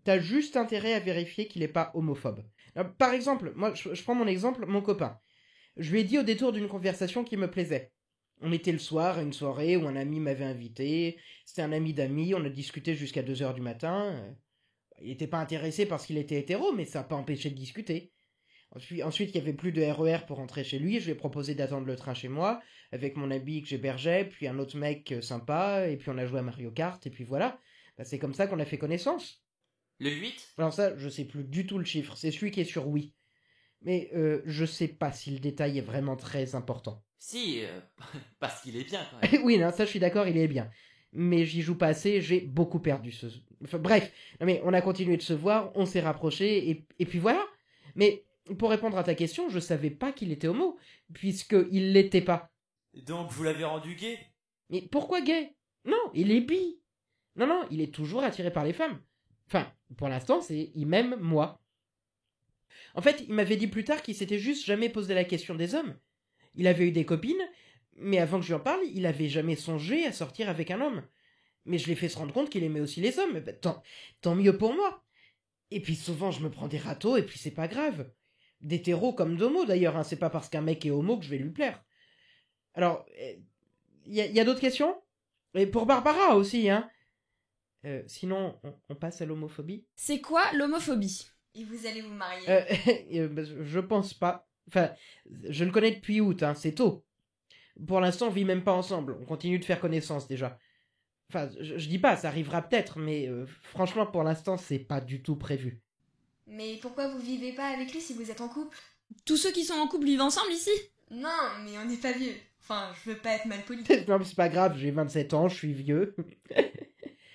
T'as juste intérêt à vérifier qu'il est pas homophobe. Alors, par exemple, moi, je prends mon exemple, mon copain. Je lui ai dit au détour d'une conversation qui me plaisait. On était le soir à une soirée où un ami m'avait invité. C'était un ami d'amis, on a discuté jusqu'à 2h du matin. Il était pas intéressé parce qu'il était hétéro, mais ça n'a pas empêché de discuter. Ensuite, il y avait plus de RER pour rentrer chez lui. Je lui ai proposé d'attendre le train chez moi, avec mon ami que j'hébergeais, puis un autre mec sympa, et puis on a joué à Mario Kart, et puis voilà. Bah, c'est comme ça qu'on a fait connaissance. Le 8? Alors ça, je sais plus du tout le chiffre, c'est celui qui est sur oui. Mais je sais pas si le détail est vraiment très important. Si, parce qu'il est bien quand même. Oui, non, ça je suis d'accord, il est bien. Mais j'y joue pas assez, j'ai beaucoup perdu ce... Enfin, bref, non, mais on a continué de se voir, on s'est rapprochés, et puis voilà. Mais pour répondre à ta question, je savais pas qu'il était homo, puisqu'il l'était pas. Et donc vous l'avez rendu gay? Mais pourquoi gay? Non, il est bi. Non, il est toujours attiré par les femmes. Enfin, pour l'instant, il m'aime moi. En fait, il m'avait dit plus tard qu'il s'était juste jamais posé la question des hommes. Il avait eu des copines, mais avant que je lui en parle, il avait jamais songé à sortir avec un homme. Mais je l'ai fait se rendre compte qu'il aimait aussi les hommes. Ben, tant mieux pour moi. Et puis souvent, je me prends des râteaux, et puis c'est pas grave. D'hétéro comme d'homo, d'ailleurs, hein. C'est pas parce qu'un mec est homo que je vais lui plaire. Alors, y a d'autres questions? Et pour Barbara aussi, hein. Sinon, on passe à l'homophobie. C'est quoi l'homophobie? Et vous allez vous marier? Je pense pas. Enfin, je le connais depuis août, hein, c'est tôt. Pour l'instant, on vit même pas ensemble. On continue de faire connaissance déjà. Enfin, je dis pas, ça arrivera peut-être, mais franchement, pour l'instant, c'est pas du tout prévu. Mais pourquoi vous vivez pas avec lui si vous êtes en couple? Tous ceux qui sont en couple vivent ensemble ici? Non, mais on n'est pas vieux. Enfin, je veux pas être mal poli. Non, mais c'est pas grave, j'ai 27 ans, je suis vieux.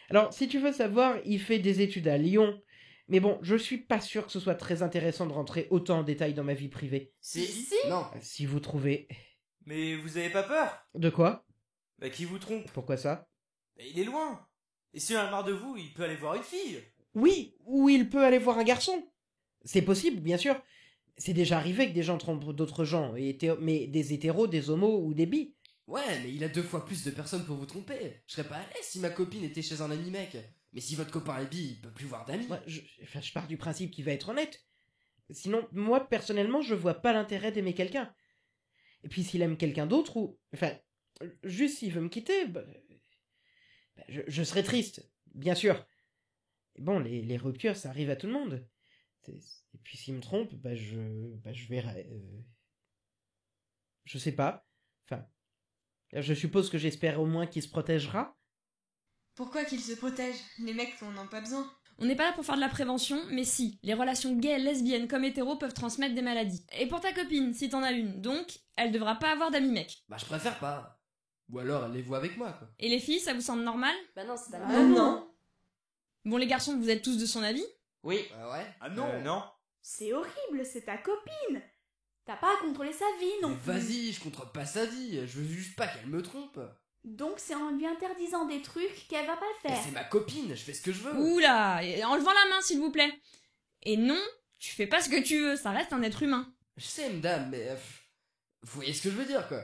Alors, si tu veux savoir, il fait des études à Lyon. Mais bon, je suis pas sûr que ce soit très intéressant de rentrer autant en détail dans ma vie privée. Si. Non. Si vous trouvez... Mais vous avez pas peur? De quoi? Bah qui vous trompe? Pourquoi ça? Bah, il est loin. Et si on a marre de vous, il peut aller voir une fille. Oui, ou il peut aller voir un garçon. C'est possible, bien sûr. C'est déjà arrivé que des gens trompent d'autres gens, mais des hétéros, des homos ou des bi. Ouais, mais il a 2 fois plus de personnes pour vous tromper. Je serais pas à l'aise si ma copine était chez un ami mec. Mais si votre copain est bi, il peut plus voir d'amis. Moi, je pars du principe qu'il va être honnête. Sinon, moi, personnellement, je vois pas l'intérêt d'aimer quelqu'un. Et puis s'il aime quelqu'un d'autre, ou... Enfin, juste s'il veut me quitter, je serais triste, bien sûr. Et bon, les ruptures, ça arrive à tout le monde. Et puis s'il me trompe, je verrai. Je sais pas. Enfin, je suppose que j'espère au moins qu'il se protégera. Pourquoi qu'il se protège? Les mecs n'en ont pas besoin. On n'est pas là pour faire de la prévention, mais si, les relations gays, lesbiennes comme hétéros peuvent transmettre des maladies. Et pour ta copine, si t'en as une, donc, elle devra pas avoir d'amis mecs. Bah je préfère pas. Ou alors elle les voit avec moi, quoi. Et les filles, ça vous semble normal? Bah non, c'est pas non. Bon, les garçons, vous êtes tous de son avis? Oui. Ouais. Ah non, non. C'est horrible, c'est ta copine. T'as pas à contrôler sa vie non Mais plus. vas-y, je contrôle pas sa vie. Je veux juste pas qu'elle me trompe. Donc c'est en lui interdisant des trucs qu'elle va pas le Mais faire. c'est ma copine, je fais ce que je veux. Oula, et en levant la main, s'il vous plaît. Et non, tu fais pas ce que tu veux, ça reste un être humain. Je sais, madame, mais... vous voyez ce que je veux dire, quoi.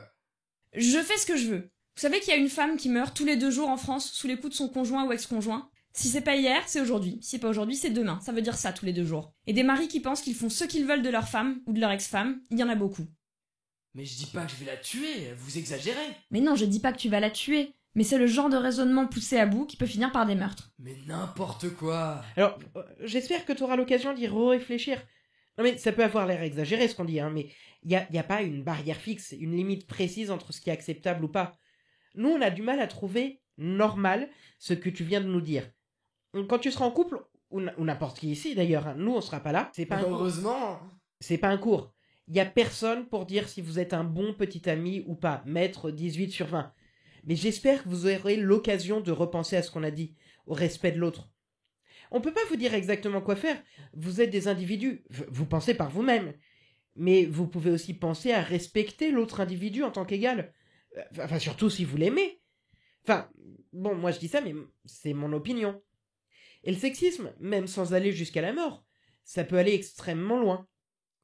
Je fais ce que je veux. Vous savez qu'il y a une femme qui meurt tous les 2 jours en France sous les coups de son conjoint ou ex-conjoint? Si c'est pas hier, c'est aujourd'hui. Si c'est pas aujourd'hui, c'est demain. Ça veut dire ça tous les 2 jours. Et des maris qui pensent qu'ils font ce qu'ils veulent de leur femme ou de leur ex-femme, il y en a beaucoup. Mais je dis pas que je vais la tuer, vous exagérez. Mais non, je dis pas que tu vas la tuer. Mais c'est le genre de raisonnement poussé à bout qui peut finir par des meurtres. Mais n'importe quoi. Alors, j'espère que tu auras l'occasion d'y réfléchir. Non mais ça peut avoir l'air exagéré ce qu'on dit, hein, mais y a pas une barrière fixe, une limite précise entre ce qui est acceptable ou pas. Nous, on a du mal à trouver normal ce que tu viens de nous dire. Quand tu seras en couple, ou n'importe qui ici d'ailleurs, hein, nous on sera pas là, c'est pas un cours. Heureusement. C'est pas un cours. Y a personne pour dire si vous êtes un bon petit ami ou pas, mettre 18 sur 20. Mais j'espère que vous aurez l'occasion de repenser à ce qu'on a dit, au respect de l'autre. On peut pas vous dire exactement quoi faire, vous êtes des individus, vous pensez par vous-même. Mais vous pouvez aussi penser à respecter l'autre individu en tant qu'égal. Enfin, surtout si vous l'aimez. Enfin, bon, moi je dis ça, mais c'est mon opinion. Et le sexisme, même sans aller jusqu'à la mort, ça peut aller extrêmement loin.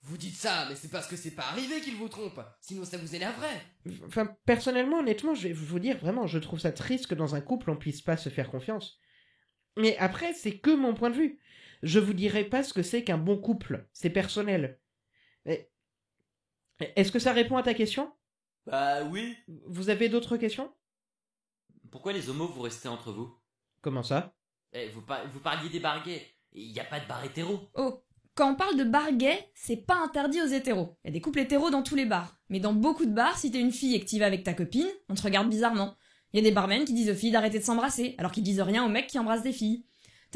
Vous dites ça, mais c'est parce que c'est pas arrivé qu'il vous trompe. Sinon ça vous énerverait. Enfin, personnellement, honnêtement, je vais vous dire, vraiment, je trouve ça triste que dans un couple, on puisse pas se faire confiance. Mais après, c'est que mon point de vue. Je vous dirai pas ce que c'est qu'un bon couple. C'est personnel. Mais... Est-ce que ça répond à ta question? Bah oui. Vous avez d'autres questions? Pourquoi les homos vous restez entre vous? Comment ça? Vous parliez des bars gays. Il n'y a pas de bar hétéro. Oh, quand on parle de bar gay, c'est pas interdit aux hétéros. Il y a des couples hétéros dans tous les bars. Mais dans beaucoup de bars, si t'es une fille et que t'y vas avec ta copine, on te regarde bizarrement. Il y a des barmen qui disent aux filles d'arrêter de s'embrasser, alors qu'ils disent rien aux mecs qui embrassent des filles.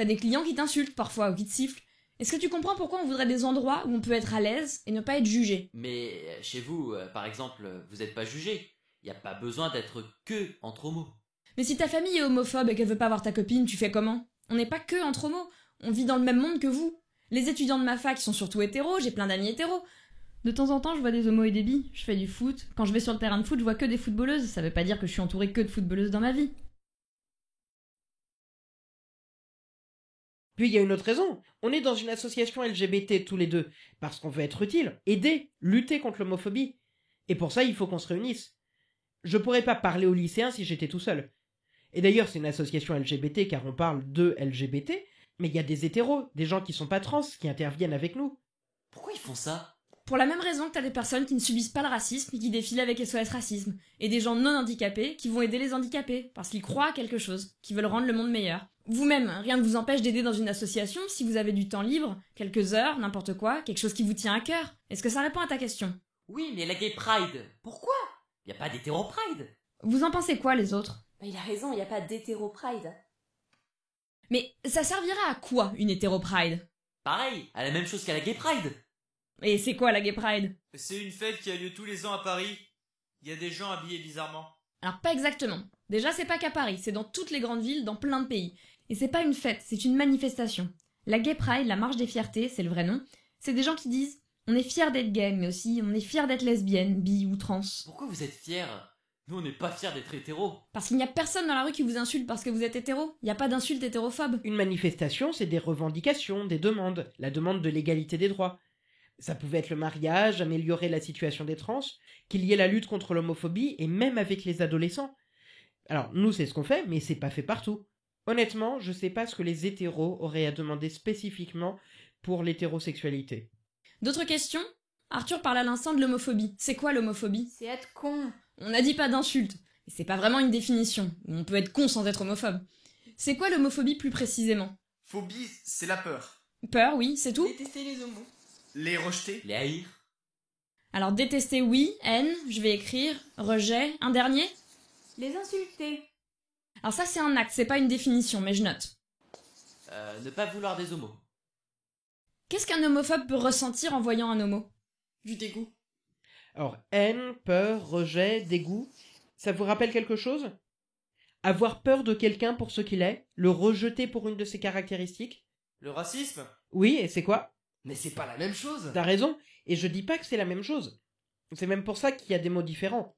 T'as des clients qui t'insultent parfois ou qui te sifflent. Est-ce que tu comprends pourquoi on voudrait des endroits où on peut être à l'aise et ne pas être jugé? Mais chez vous, par exemple, vous n'êtes pas jugé. Y a pas besoin d'être que entre homos. Mais si ta famille est homophobe et qu'elle veut pas voir ta copine, tu fais comment? On n'est pas que entre homos, on vit dans le même monde que vous. Les étudiants de ma fac sont surtout hétéros, j'ai plein d'amis hétéros. De temps en temps, je vois des homos et des bi, je fais du foot. Quand je vais sur le terrain de foot, je vois que des footballeuses, ça veut pas dire que je suis entourée que de footballeuses dans ma vie. Puis il y a une autre raison. On est dans une association LGBT tous les deux, parce qu'on veut être utile, aider, lutter contre l'homophobie. Et pour ça, il faut qu'on se réunisse. Je pourrais pas parler aux lycéens si j'étais tout seul. Et d'ailleurs, c'est une association LGBT car on parle de LGBT, mais il y a des hétéros, des gens qui sont pas trans, qui interviennent avec nous. Pourquoi ils font ça? Pour la même raison que t'as des personnes qui ne subissent pas le racisme et qui défilent avec SOS Racisme, et des gens non handicapés qui vont aider les handicapés, parce qu'ils croient à quelque chose, qui veulent rendre le monde meilleur. Vous-même, rien ne vous empêche d'aider dans une association si vous avez du temps libre, quelques heures, n'importe quoi, quelque chose qui vous tient à cœur. Est-ce que ça répond à ta question? Oui, mais la gay pride, pourquoi? Y a pas d'hétéro pride. Vous en pensez quoi, les autres? Il a raison, il n'y a pas d'hétéro-pride. Mais ça servira à quoi, une hétéro-pride? Pareil, à la même chose qu'à la gay pride. Et c'est quoi la gay pride? C'est une fête qui a lieu tous les ans à Paris. Il y a des gens habillés bizarrement. Alors pas exactement. Déjà c'est pas qu'à Paris, c'est dans toutes les grandes villes, dans plein de pays. Et c'est pas une fête, c'est une manifestation. La gay pride, la marche des fiertés, c'est le vrai nom, c'est des gens qui disent « on est fiers d'être gay, mais aussi on est fiers d'être lesbienne, bi ou trans ». Pourquoi vous êtes fiers? Nous on n'est pas fiers d'être hétéros. Parce qu'il n'y a personne dans la rue qui vous insulte parce que vous êtes hétéro. Il n'y a pas d'insulte hétérophobe. Une manifestation, c'est des revendications, des demandes, la demande de l'égalité des droits. Ça pouvait être le mariage, améliorer la situation des trans, qu'il y ait la lutte contre l'homophobie, et même avec les adolescents. Alors, nous, c'est ce qu'on fait, mais c'est pas fait partout. Honnêtement, je sais pas ce que les hétéros auraient à demander spécifiquement pour l'hétérosexualité. D'autres questions? Arthur parle à l'instant de l'homophobie. C'est quoi l'homophobie? C'est être con. On n'a dit pas d'insulte. Mais c'est pas vraiment une définition. On peut être con sans être homophobe. C'est quoi l'homophobie plus précisément? Phobie, c'est la peur. Peur, oui, c'est tout? Détester les homos. Les rejeter. Les haïr. Alors détester, oui. Haine, je vais écrire. Rejet. Un dernier? Les insulter. Alors ça c'est un acte, c'est pas une définition, mais je note. Ne pas vouloir des homos. Qu'est-ce qu'un homophobe peut ressentir en voyant un homo? Du dégoût. Alors, haine, peur, rejet, dégoût, ça vous rappelle quelque chose? Avoir peur de quelqu'un pour ce qu'il est, le rejeter pour une de ses caractéristiques? Le racisme? Oui, et c'est quoi? Mais c'est pas la même chose. T'as raison, et je dis pas que c'est la même chose. C'est même pour ça qu'il y a des mots différents.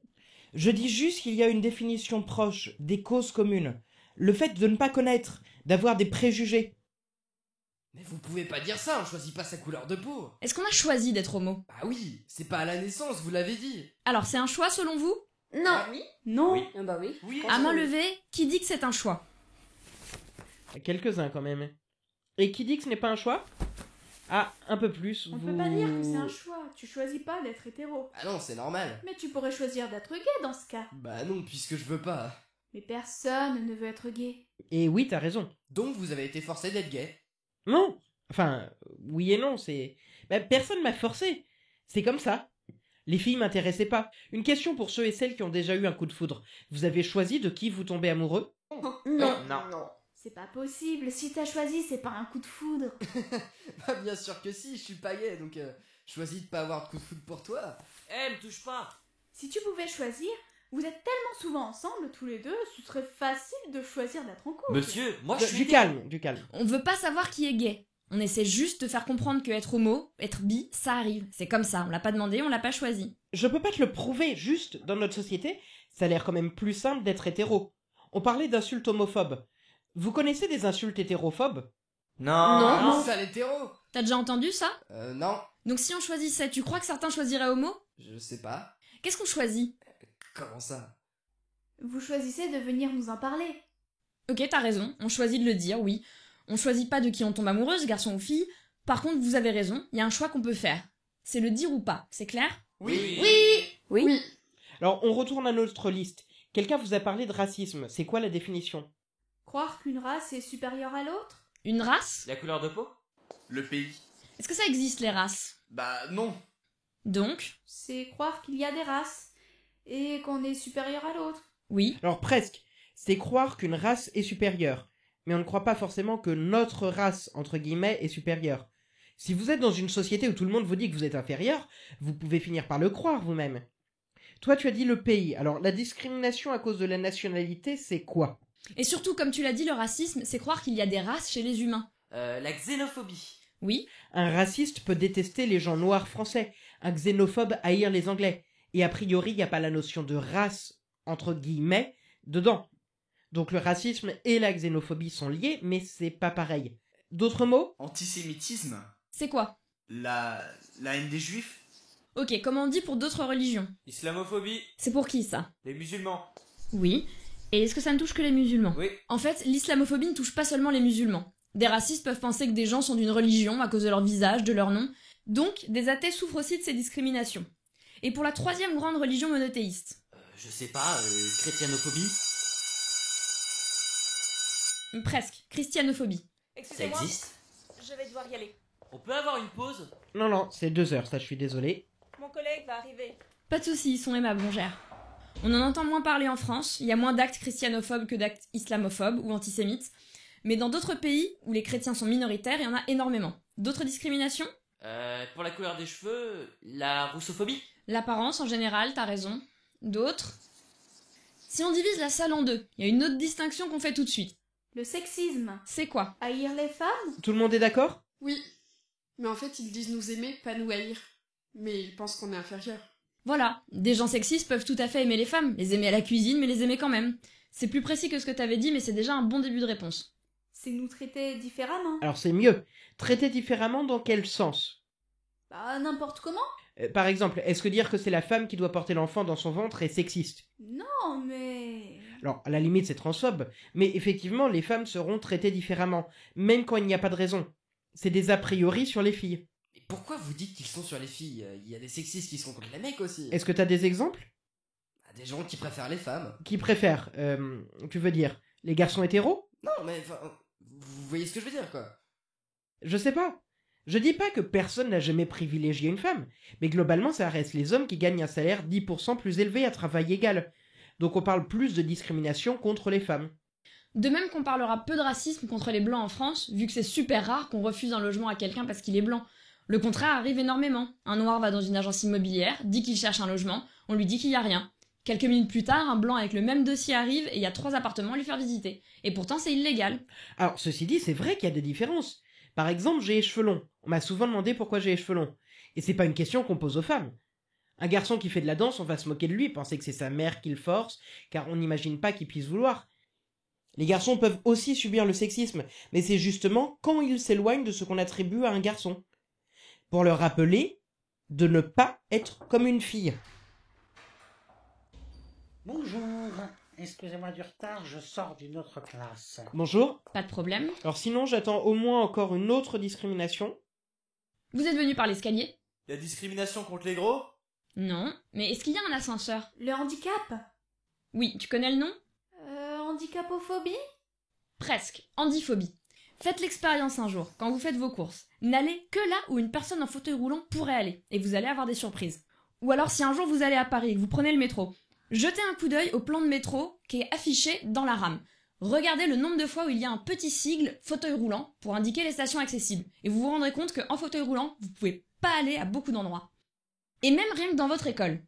Je dis juste qu'il y a une définition proche, des causes communes. Le fait de ne pas connaître, d'avoir des préjugés. Mais vous pouvez pas dire ça, on choisit pas sa couleur de peau. Est-ce qu'on a choisi d'être homo? Bah oui, c'est pas à la naissance, vous l'avez dit. Alors c'est un choix selon vous? Non. Oui. Non. Oui. Ah bah oui. Oui. À main levée, qui dit que c'est un choix? Quelques-uns quand même. Et qui dit que ce n'est pas un choix? Ah, un peu plus. On peut pas dire que c'est un choix. Tu choisis pas d'être hétéro. Ah non, c'est normal. Mais tu pourrais choisir d'être gay dans ce cas. Bah non, puisque je veux pas. Mais personne ne veut être gay. Et oui, t'as raison. Donc vous avez été forcé d'être gay. Non. Enfin, oui et non, c'est... Bah, personne m'a forcé. C'est comme ça. Les filles m'intéressaient pas. Une question pour ceux et celles qui ont déjà eu un coup de foudre. Vous avez choisi de qui vous tombez amoureux? Non. Non. C'est pas possible. Si t'as choisi, c'est pas un coup de foudre. Bah bien sûr que si, je suis pas gay, donc choisis de pas avoir de coup de foudre pour toi. Eh, me touche pas. Si tu pouvais choisir, vous êtes tellement souvent ensemble tous les deux, ce serait facile de choisir d'être en couple. Monsieur, moi je suis Du calme, du calme. On veut pas savoir qui est gay. On essaie juste de faire comprendre que être homo, être bi, ça arrive. C'est comme ça, on l'a pas demandé, on l'a pas choisi. Je peux pas te le prouver, juste, dans notre société, ça a l'air quand même plus simple d'être hétéro. On parlait d'insultes homophobes. Vous connaissez des insultes hétérophobes? Non, sale hétéro. T'as déjà entendu ça? Non, Donc si on choisissait, tu crois que certains choisiraient homo? je sais pas. Qu'est-ce qu'on choisit? Comment ça? Vous choisissez de venir nous en parler. Ok, t'as raison, on choisit de le dire, oui. On choisit pas de qui on tombe amoureuse, garçon ou fille. Par contre, vous avez raison, il y a un choix qu'on peut faire. C'est le dire ou pas, c'est clair? Oui. Oui. Alors, on retourne à notre liste. Quelqu'un vous a parlé de racisme. C'est quoi la définition? Croire qu'une race est supérieure à l'autre? Une race? La couleur de peau? Le pays. Est-ce que ça existe, les races? Bah non. Donc? C'est croire qu'il y a des races et qu'on est supérieur à l'autre. Oui. Alors, presque. C'est croire qu'une race est supérieure. mais on ne croit pas forcément que notre race, entre guillemets, est supérieure. Si vous êtes dans une société où tout le monde vous dit que vous êtes inférieur, vous pouvez finir par le croire vous-même. Toi, tu as dit le pays. Alors, la discrimination à cause de la nationalité, c'est quoi? Et surtout, comme tu l'as dit, le racisme, c'est croire qu'il y a des races chez les humains. La xénophobie. Oui. Un raciste peut détester les gens noirs français, un xénophobe haïr les anglais. Et a priori, il n'y a pas la notion de race, entre guillemets, dedans. Donc le racisme et la xénophobie sont liés, mais c'est pas pareil. D'autres mots? Antisémitisme. C'est quoi? La haine des juifs. Ok, comment on dit pour d'autres religions? Islamophobie. C'est pour qui ça? Les musulmans. Oui. Et est-ce que ça ne touche que les musulmans? Oui. En fait, l'islamophobie ne touche pas seulement les musulmans. Des racistes peuvent penser que des gens sont d'une religion à cause de leur visage, de leur nom. Donc, des athées souffrent aussi de ces discriminations. Et pour la troisième grande religion monothéiste? Je sais pas, chrétianophobie. Presque. Christianophobie. Excusez-moi, Ça existe? je vais devoir y aller. On peut avoir une pause? Non, c'est 2 heures, ça je suis désolé. Mon collègue va arriver. Pas de soucis, ils sont aimables, on gère. On en entend moins parler en France, il y a moins d'actes christianophobes que d'actes islamophobes ou antisémites. Mais dans d'autres pays, où les chrétiens sont minoritaires, il y en a énormément. D'autres discriminations? Pour la couleur des cheveux, la roussophobie? L'apparence en général, t'as raison. D'autres? Si on divise la salle en deux, il y a une autre distinction qu'on fait tout de suite. Le sexisme. C'est quoi? Haïr les femmes? Tout le monde est d'accord? Oui. Mais en fait, ils disent nous aimer, pas nous haïr. Mais ils pensent qu'on est inférieur. Voilà, des gens sexistes peuvent tout à fait aimer les femmes, les aimer à la cuisine, mais les aimer quand même. C'est plus précis que ce que t'avais dit, mais c'est déjà un bon début de réponse. C'est nous traiter différemment. Alors c'est mieux. Traiter différemment dans quel sens? Bah, n'importe comment. Par exemple, est-ce que dire que c'est la femme qui doit porter l'enfant dans son ventre est sexiste? Non, mais... Alors, à la limite, c'est transphobe, mais effectivement, les femmes seront traitées différemment, même quand il n'y a pas de raison. C'est des a priori sur les filles. Et pourquoi vous dites qu'ils sont sur les filles? Il y a des sexistes qui sont contre les mecs aussi. Est-ce que t'as des exemples? Des gens qui préfèrent les femmes. Qui préfèrent tu veux dire, les garçons hétéros? Non, mais enfin, vous voyez ce que je veux dire, quoi. Je sais pas. Je dis pas que personne n'a jamais privilégié une femme, mais globalement, ça reste les hommes qui gagnent un salaire 10% plus élevé à travail égal. Donc on parle plus de discrimination contre les femmes. De même qu'on parlera peu de racisme contre les blancs en France, vu que c'est super rare qu'on refuse un logement à quelqu'un parce qu'il est blanc. Le contraire arrive énormément. Un noir va dans une agence immobilière, dit qu'il cherche un logement, on lui dit qu'il y a rien. Quelques minutes plus tard, un blanc avec le même dossier arrive et il y a 3 appartements à lui faire visiter. Et pourtant c'est illégal. Alors ceci dit, c'est vrai qu'il y a des différences. Par exemple, j'ai les cheveux longs. On m'a souvent demandé pourquoi j'ai les cheveux longs. Et c'est pas une question qu'on pose aux femmes. Un garçon qui fait de la danse, on va se moquer de lui, penser que c'est sa mère qui le force, car on n'imagine pas qu'il puisse vouloir. Les garçons peuvent aussi subir le sexisme, mais c'est justement quand ils s'éloignent de ce qu'on attribue à un garçon. Pour leur rappeler de ne pas être comme une fille. Bonjour, excusez-moi du retard, je sors d'une autre classe. Bonjour. Pas de problème. Alors sinon, j'attends au moins encore une autre discrimination. Vous êtes venu par l'escalier? La discrimination contre les gros? Non, mais est-ce qu'il y a un ascenseur? Le handicap? Oui, tu connais le nom? Handicapophobie? Presque, handiphobie. Faites l'expérience un jour, quand vous faites vos courses. N'allez que là où une personne en fauteuil roulant pourrait aller, et vous allez avoir des surprises. Ou alors si un jour vous allez à Paris et que vous prenez le métro, jetez un coup d'œil au plan de métro qui est affiché dans la rame. Regardez le nombre de fois où il y a un petit sigle fauteuil roulant pour indiquer les stations accessibles, et vous vous rendrez compte qu'en fauteuil roulant, vous pouvez pas aller à beaucoup d'endroits. Et même rien que dans votre école.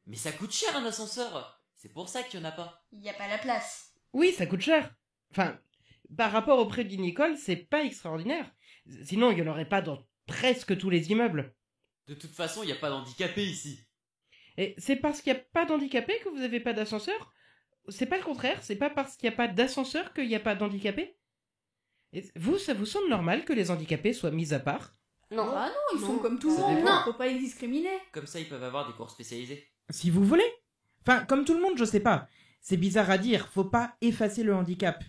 Mais ça coûte cher un ascenseur. C'est pour ça qu'il y en a pas. Il n'y a pas la place. Oui, ça coûte cher. Enfin, par rapport au prix d'une école, c'est pas extraordinaire. Sinon, il n'y en aurait pas dans presque tous les immeubles. De toute façon, il n'y a pas d'handicapés ici. Et c'est parce qu'il n'y a pas d'handicapés que vous n'avez pas d'ascenseur? C'est pas le contraire, c'est pas parce qu'il n'y a pas d'ascenseur qu'il n'y a pas d'handicapés? Et vous, ça vous semble normal que les handicapés soient mis à part? Non. Ah non, ils sont comme tout le Ça monde, dépend. faut pas les discriminer. Comme ça, ils peuvent avoir des cours spécialisés. Si vous voulez. Enfin, comme tout le monde, je sais pas. C'est bizarre à dire, faut pas effacer le handicap.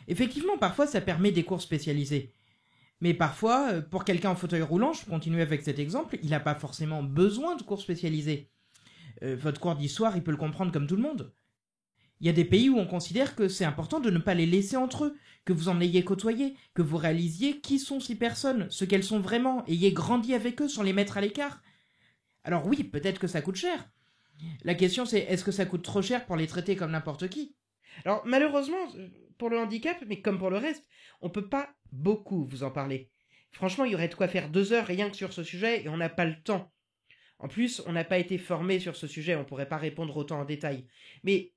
Effectivement, parfois ça permet des cours spécialisés. Mais parfois, pour quelqu'un en fauteuil roulant, je continue avec cet exemple, il n'a pas forcément besoin de cours spécialisés. Votre cours d'histoire, il peut le comprendre comme tout le monde. Il y a des pays où on considère que c'est important de ne pas les laisser entre eux, que vous en ayez côtoyé, que vous réalisiez qui sont ces personnes, ce qu'elles sont vraiment, ayez grandi avec eux sans les mettre à l'écart. Alors oui, peut-être que ça coûte cher. La question c'est, est-ce que ça coûte trop cher pour les traiter comme n'importe qui? Alors malheureusement, pour le handicap, mais comme pour le reste, on peut pas beaucoup vous en parler. Franchement, il y aurait de quoi faire 2 heures rien que sur ce sujet et on n'a pas le temps. En plus, on n'a pas été formé sur ce sujet, on pourrait pas répondre autant en détail. Mais,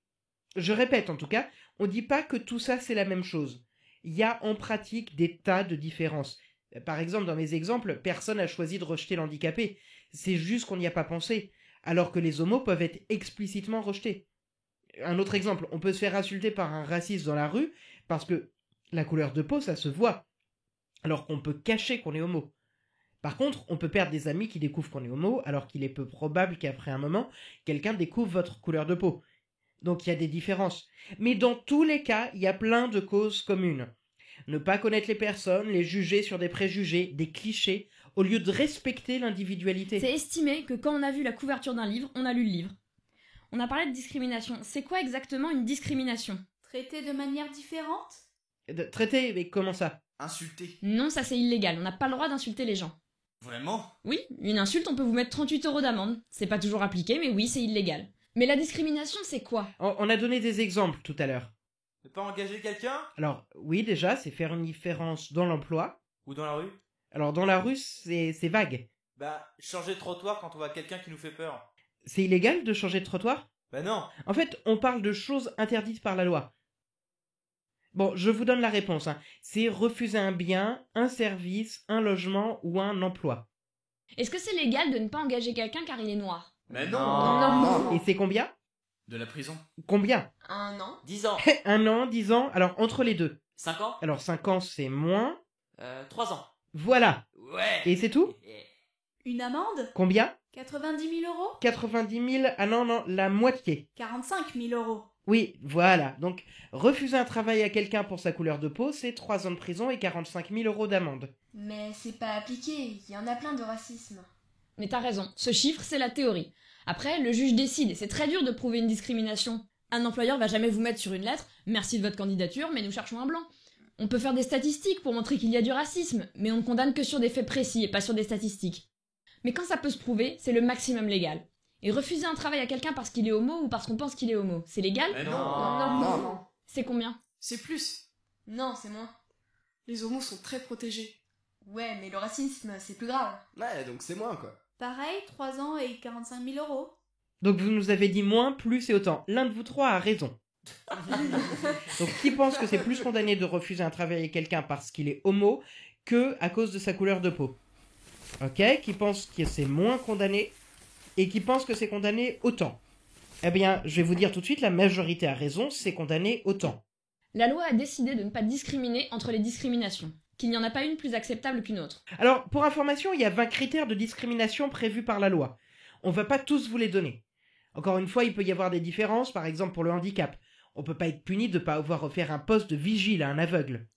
je répète en tout cas, on dit pas que tout ça c'est la même chose. Il y a en pratique des tas de différences. Par exemple, dans mes exemples, personne n'a choisi de rejeter l'handicapé. C'est juste qu'on n'y a pas pensé. Alors que les homos peuvent être explicitement rejetés. Un autre exemple, on peut se faire insulter par un raciste dans la rue parce que la couleur de peau, ça se voit. Alors qu'on peut cacher qu'on est homo. Par contre, on peut perdre des amis qui découvrent qu'on est homo, alors qu'il est peu probable qu'après un moment, quelqu'un découvre votre couleur de peau. Donc il y a des différences. Mais dans tous les cas, il y a plein de causes communes. Ne pas connaître les personnes, les juger sur des préjugés, des clichés, au lieu de respecter l'individualité. C'est estimé que quand on a vu la couverture d'un livre, on a lu le livre. On a parlé de discrimination. C'est quoi exactement une discrimination? Traité de manière différente? Traiter, mais comment ça? Insulter. Non, ça c'est illégal. On n'a pas le droit d'insulter les gens. Vraiment? Oui, une insulte, on peut vous mettre 38 € d'amende. C'est pas toujours appliqué, mais oui, c'est illégal. Mais la discrimination, c'est quoi? On a donné des exemples tout à l'heure. Ne pas engager quelqu'un? Alors, oui, déjà, c'est faire une différence dans l'emploi. Ou dans la rue? Alors, dans la rue, c'est vague. Bah, changer de trottoir quand on voit quelqu'un qui nous fait peur. C'est illégal de changer de trottoir? Bah non. En fait, on parle de choses interdites par la loi. Bon, je vous donne la réponse. C'est refuser un bien, un service, un logement ou un emploi. Est-ce que c'est légal de ne pas engager quelqu'un car il est noir? Mais non. Non. Et c'est combien? De la prison. Combien? 1 an. 10 ans. 1 an, 10 ans, alors entre les deux. 5 ans. Alors 5 ans, c'est moins. 3 ans. Voilà. Ouais. Et c'est tout? Une amende? Combien? 90 000 €? 90 000, ah non, la moitié. 45 000 €. Oui, voilà. Donc, refuser un travail à quelqu'un pour sa couleur de peau, c'est 3 ans de prison et 45 000 € d'amende. Mais c'est pas appliqué, il y en a plein de racisme. Mais t'as raison, ce chiffre, c'est la théorie. Après, le juge décide et c'est très dur de prouver une discrimination. Un employeur va jamais vous mettre sur une lettre « Merci de votre candidature, mais nous cherchons un blanc ». On peut faire des statistiques pour montrer qu'il y a du racisme, mais on ne condamne que sur des faits précis et pas sur des statistiques. Mais quand ça peut se prouver, c'est le maximum légal. Et refuser un travail à quelqu'un parce qu'il est homo ou parce qu'on pense qu'il est homo, c'est légal? Mais non. Non. C'est combien? C'est plus. Non, c'est moins. Les homos sont très protégés. Ouais, mais le racisme, c'est plus grave. Ouais, donc c'est moins, quoi. Pareil, 3 ans et 45 000 €. Donc vous nous avez dit moins, plus et autant. L'un de vous trois a raison. Donc qui pense que c'est plus condamné de refuser un travail à quelqu'un parce qu'il est homo que à cause de sa couleur de peau? Ok, qui pense que c'est moins condamné et qui pense que c'est condamné autant? Eh bien, je vais vous dire tout de suite, la majorité a raison, c'est condamné autant. La loi a décidé de ne pas discriminer entre les discriminations, qu'il n'y en a pas une plus acceptable qu'une autre. Alors, pour information, il y a 20 critères de discrimination prévus par la loi. On va pas tous vous les donner. Encore une fois, il peut y avoir des différences, par exemple pour le handicap. On peut pas être puni de pas avoir offert un poste de vigile à un aveugle.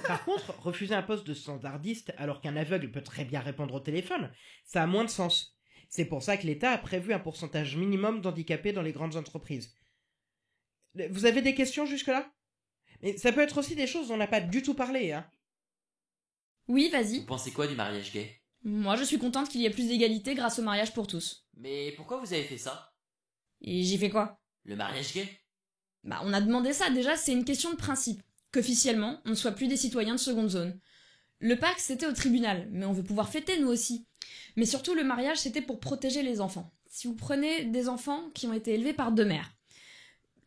Par contre, refuser un poste de standardiste alors qu'un aveugle peut très bien répondre au téléphone, ça a moins de sens. C'est pour ça que l'État a prévu un pourcentage minimum d'handicapés dans les grandes entreprises. Vous avez des questions jusque-là? Mais ça peut être aussi des choses dont on n'a pas du tout parlé, hein. Oui, vas-y. Vous pensez quoi du mariage gay? Moi, je suis contente qu'il y ait plus d'égalité grâce au mariage pour tous. Mais pourquoi vous avez fait ça? Et j'ai fait quoi? Le mariage gay? Bah, on a demandé ça, déjà, c'est une question de principe. Qu'officiellement, on ne soit plus des citoyens de seconde zone. Le Pâques, c'était au tribunal, mais on veut pouvoir fêter, nous aussi. Mais surtout, le mariage, c'était pour protéger les enfants. Si vous prenez des enfants qui ont été élevés par 2 mères,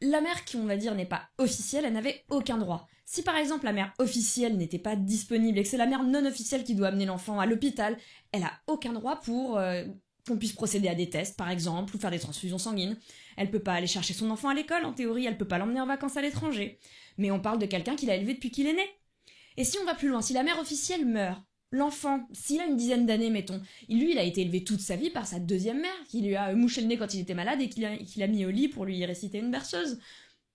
la mère qui, on va dire, n'est pas officielle, elle n'avait aucun droit. Si par exemple la mère officielle n'était pas disponible et que c'est la mère non officielle qui doit amener l'enfant à l'hôpital, elle a aucun droit pour qu'on puisse procéder à des tests, par exemple, ou faire des transfusions sanguines. Elle peut pas aller chercher son enfant à l'école, en théorie, elle peut pas l'emmener en vacances à l'étranger. Mais on parle de quelqu'un qui l'a élevé depuis qu'il est né. Et si on va plus loin, si la mère officielle meurt, l'enfant, s'il a une dizaine d'années, mettons, il a été élevé toute sa vie par sa 2e mère, qui lui a mouché le nez quand il était malade et qu'il a mis au lit pour lui réciter une berceuse.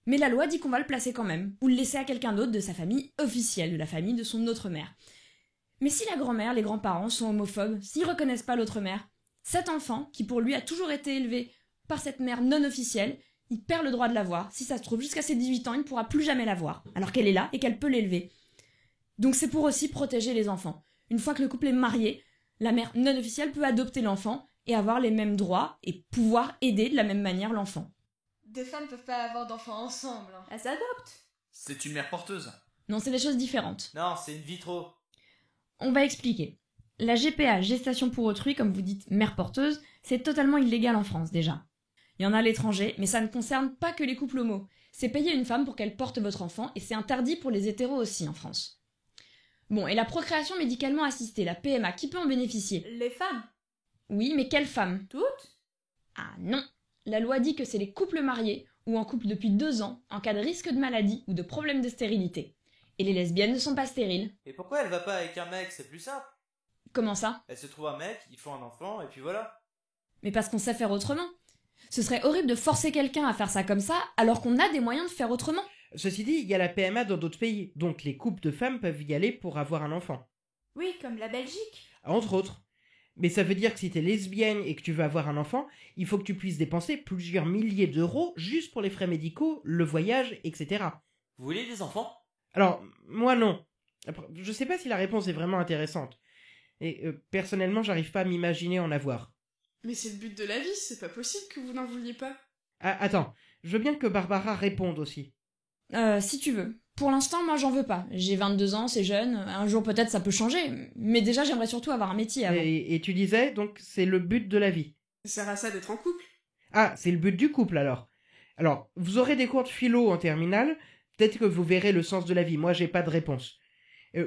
Mais la loi dit qu'on va le placer quand même, ou le laisser à quelqu'un d'autre de sa famille officielle, de la famille de son autre mère. Mais si la grand-mère, les grands-parents sont homophobes, s'ils reconnaissent pas l'autre mère, cet enfant, qui pour lui a toujours été élevé par cette mère non officielle, il perd le droit de la voir. Si ça se trouve, jusqu'à ses 18 ans, il ne pourra plus jamais la voir, alors qu'elle est là et qu'elle peut l'élever. Donc c'est pour aussi protéger les enfants. Une fois que le couple est marié, la mère non officielle peut adopter l'enfant et avoir les mêmes droits et pouvoir aider de la même manière l'enfant. Deux femmes peuvent pas avoir d'enfants ensemble. Elles s'adoptent. C'est une mère porteuse. Non, c'est des choses différentes. Non, c'est une vitro. On va expliquer. La GPA, gestation pour autrui, comme vous dites mère porteuse, c'est totalement illégal en France déjà. Il y en a à l'étranger, mais ça ne concerne pas que les couples homo. C'est payer une femme pour qu'elle porte votre enfant, et c'est interdit pour les hétéros aussi en France. Bon, et la procréation médicalement assistée, la PMA, qui peut en bénéficier? Les femmes. Oui, mais quelles femmes? Toutes. Ah non. La loi dit que c'est les couples mariés, ou en couple depuis 2 ans, en cas de risque de maladie ou de problème de stérilité. Et les lesbiennes ne sont pas stériles. Et pourquoi elle va pas avec un mec? C'est plus simple. Comment ça? Elle se trouve un mec, ils font un enfant, et puis voilà. Mais parce qu'on sait faire autrement. Ce serait horrible de forcer quelqu'un à faire ça comme ça, alors qu'on a des moyens de faire autrement. Ceci dit, il y a la PMA dans d'autres pays, donc les couples de femmes peuvent y aller pour avoir un enfant. Oui, comme la Belgique. Entre autres. Mais ça veut dire que si t'es lesbienne et que tu veux avoir un enfant, il faut que tu puisses dépenser plusieurs milliers d'euros juste pour les frais médicaux, le voyage, etc. Vous voulez des enfants? Alors, moi non. Après, je sais pas si la réponse est vraiment intéressante. Et personnellement, j'arrive pas à m'imaginer en avoir. Mais c'est le but de la vie, c'est pas possible que vous n'en vouliez pas. Ah, attends, je veux bien que Barbara réponde aussi. Si tu veux. Pour l'instant, moi j'en veux pas. J'ai 22 ans, c'est jeune, un jour peut-être ça peut changer, mais déjà j'aimerais surtout avoir un métier avant. Et tu disais, donc c'est le but de la vie. Ça sert à ça d'être en couple. Ah, c'est le but du couple alors. Alors, vous aurez des cours de philo en terminale, peut-être que vous verrez le sens de la vie. Moi, j'ai pas de réponse.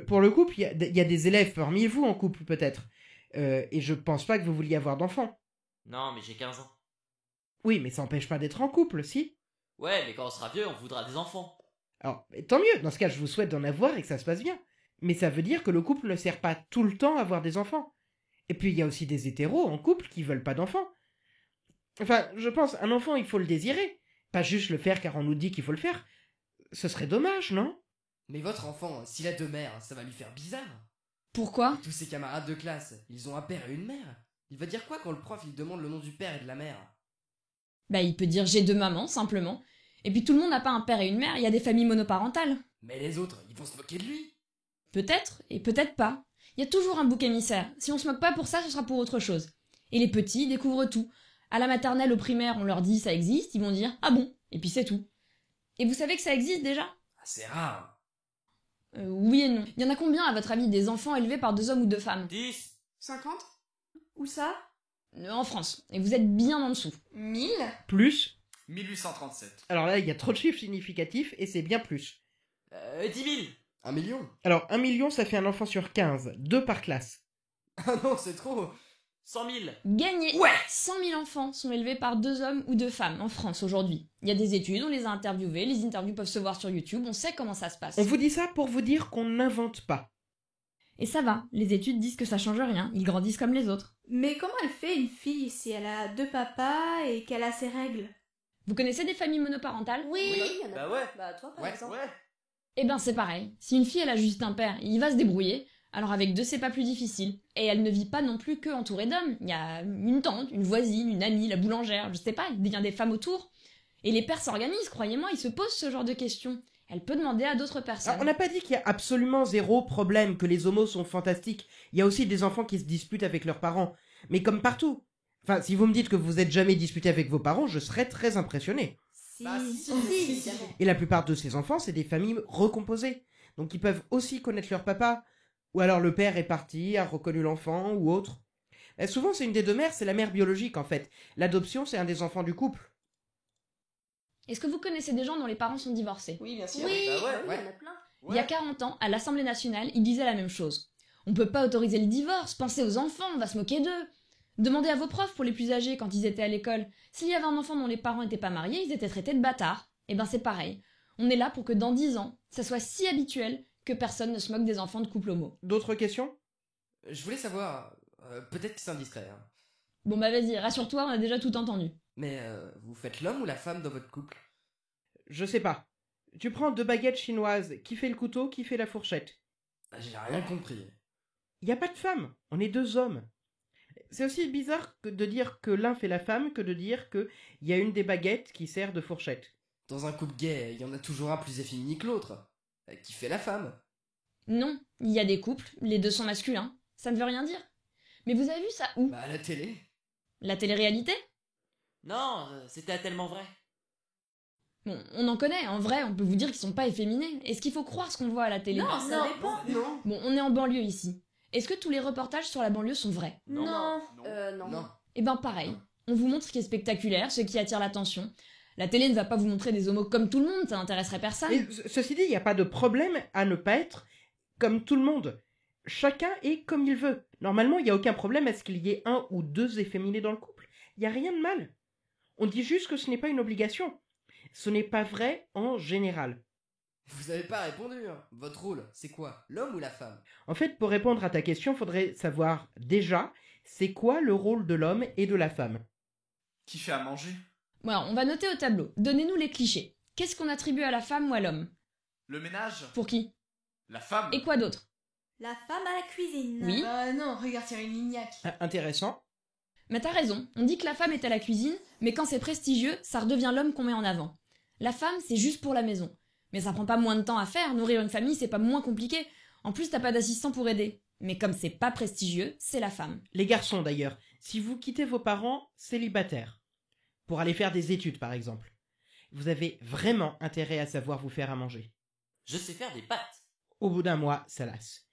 Pour le couple, il y a des élèves parmi vous en couple peut-être. Et je pense pas que vous vouliez avoir d'enfants. Non, mais j'ai 15 ans. Oui, mais ça n'empêche pas d'être en couple, si. Ouais, mais quand on sera vieux, on voudra des enfants. Alors, tant mieux, dans ce cas, je vous souhaite d'en avoir et que ça se passe bien. Mais ça veut dire que le couple ne sert pas tout le temps à avoir des enfants. Et puis, il y a aussi des hétéros en couple qui veulent pas d'enfants. Enfin, je pense, un enfant, il faut le désirer. Pas juste le faire car on nous dit qu'il faut le faire. Ce serait dommage, non? Mais votre enfant, s'il a 2 mères, ça va lui faire bizarre. Pourquoi? Tous ses camarades de classe, ils ont un père et une mère. Il va dire quoi quand le prof il demande le nom du père et de la mère? Bah il peut dire j'ai 2 mamans, simplement. Et puis tout le monde n'a pas un père et une mère, il y a des familles monoparentales. Mais les autres, ils vont se moquer de lui. Peut-être, et peut-être pas. Il y a toujours un bouc émissaire. Si on se moque pas pour ça, ce sera pour autre chose. Et les petits découvrent tout. À la maternelle, au primaire, on leur dit ça existe, ils vont dire ah bon, et puis c'est tout. Et vous savez que ça existe déjà? Ah, c'est rare. Oui et non. Il y en a combien, à votre avis, des enfants élevés par 2 hommes ou 2 femmes? 10. 50? Où ça? En France. Et vous êtes bien en dessous. 1000? Plus. 1837. Alors là, il y a trop de chiffres significatifs et c'est bien plus. 10 000. 1 million? Alors, 1 million, ça fait un enfant sur 15. 2 par classe. Ah non, c'est trop. 100 000. Gagné! Ouais! 100 000 enfants sont élevés par 2 hommes ou 2 femmes en France aujourd'hui. Il y a des études, on les a interviewés, les interviews peuvent se voir sur YouTube, on sait comment ça se passe. On vous dit ça pour vous dire qu'on n'invente pas. Et ça va, les études disent que ça change rien, ils grandissent comme les autres. Mais comment elle fait une fille si elle a 2 papas et qu'elle a ses règles? Vous connaissez des familles monoparentales? Oui, il y en a. Bah ouais. Bah toi par Ouais, exemple. Ouais. Eh ben c'est pareil, si une fille elle a juste un père, il va se débrouiller, alors avec 2 c'est pas plus difficile. Et elle ne vit pas non plus que entourée d'hommes, il y a une tante, une voisine, une amie, la boulangère, je sais pas, il y a des femmes autour. Et les pères s'organisent, croyez-moi, ils se posent ce genre de questions. Elle peut demander à d'autres personnes. Alors, on n'a pas dit qu'il y a absolument 0 problème, que les homos sont fantastiques. Il y a aussi des enfants qui se disputent avec leurs parents. Mais comme partout. Enfin, si vous me dites que vous êtes jamais disputé avec vos parents, je serais très impressionné. Si, Bah, si, si, évidemment. Et la plupart de ces enfants, c'est des familles recomposées. Donc ils peuvent aussi connaître leur papa. Ou alors le père est parti, a reconnu l'enfant, ou autre. Souvent, c'est une des 2 mères, c'est la mère biologique en fait. L'adoption, c'est un des enfants du couple. Est-ce que vous connaissez des gens dont les parents sont divorcés? Oui, bien sûr. Oui, Bah ouais. il y en a plein. Il y a 40 ans, à l'Assemblée nationale, ils disaient la même chose. On peut pas autoriser le divorce, pensez aux enfants, on va se moquer d'eux. Demandez à vos profs pour les plus âgés quand ils étaient à l'école. S'il y avait un enfant dont les parents étaient pas mariés, ils étaient traités de bâtards. Eh ben c'est pareil. On est là pour que dans 10 ans, ça soit si habituel que personne ne se moque des enfants de couple homo. D'autres questions? Je voulais savoir, peut-être que c'est indiscret, hein. Bon bah vas-y, rassure-toi, on a déjà tout entendu. Mais vous faites l'homme ou la femme dans votre couple? Je sais pas. Tu prends 2 baguettes chinoises. Qui fait le couteau, qui fait la fourchette? J'ai rien compris. Il n'y a pas de femme. On est 2 hommes. C'est aussi bizarre que de dire que l'un fait la femme que de dire qu'il y a une des baguettes qui sert de fourchette. Dans un couple gay, il y en a toujours un plus efféminé que l'autre. Qui fait la femme? Non, il y a des couples, les 2 sont masculins. Ça ne veut rien dire. Mais vous avez vu ça où? Bah à la télé. La télé-réalité? Non, c'était tellement vrai. Bon, on en connaît, en vrai, on peut vous dire qu'ils sont pas efféminés. Est-ce qu'il faut croire ce qu'on voit à la télé? Non, ça dépend. Non. Bon, on est en banlieue ici. Est-ce que tous les reportages sur la banlieue sont vrais? Non. Non. Eh ben pareil. On vous montre ce qui est spectaculaire, ce qui attire l'attention. La télé ne va pas vous montrer des homos comme tout le monde, ça n'intéresserait personne. Et ceci dit, il n'y a pas de problème à ne pas être comme tout le monde. Chacun est comme il veut. Normalement, il n'y a aucun problème à ce qu'il y ait 1 ou 2 efféminés dans le couple. Il n'y a rien de mal. On dit juste que ce n'est pas une obligation. Ce n'est pas vrai en général. Vous avez pas répondu, hein. Votre rôle, c'est quoi? L'homme ou la femme? En fait, pour répondre à ta question, faudrait savoir déjà, c'est quoi le rôle de l'homme et de la femme? Qui fait à manger? Bon, on va noter au tableau. Donnez-nous les clichés. Qu'est-ce qu'on attribue à la femme ou à l'homme? Le ménage? Pour qui? La femme? Et quoi d'autre? La femme à la cuisine. Oui. Bah non, regarde Cyril Lignac. Intéressant. Mais t'as raison, on dit que la femme est à la cuisine, mais quand c'est prestigieux, ça redevient l'homme qu'on met en avant. La femme, c'est juste pour la maison. Mais ça prend pas moins de temps à faire, nourrir une famille, c'est pas moins compliqué. En plus, t'as pas d'assistant pour aider. Mais comme c'est pas prestigieux, c'est la femme. Les garçons d'ailleurs, si vous quittez vos parents célibataires, pour aller faire des études par exemple, vous avez vraiment intérêt à savoir vous faire à manger. Je sais faire des pâtes. Au bout d'un mois, ça lasse.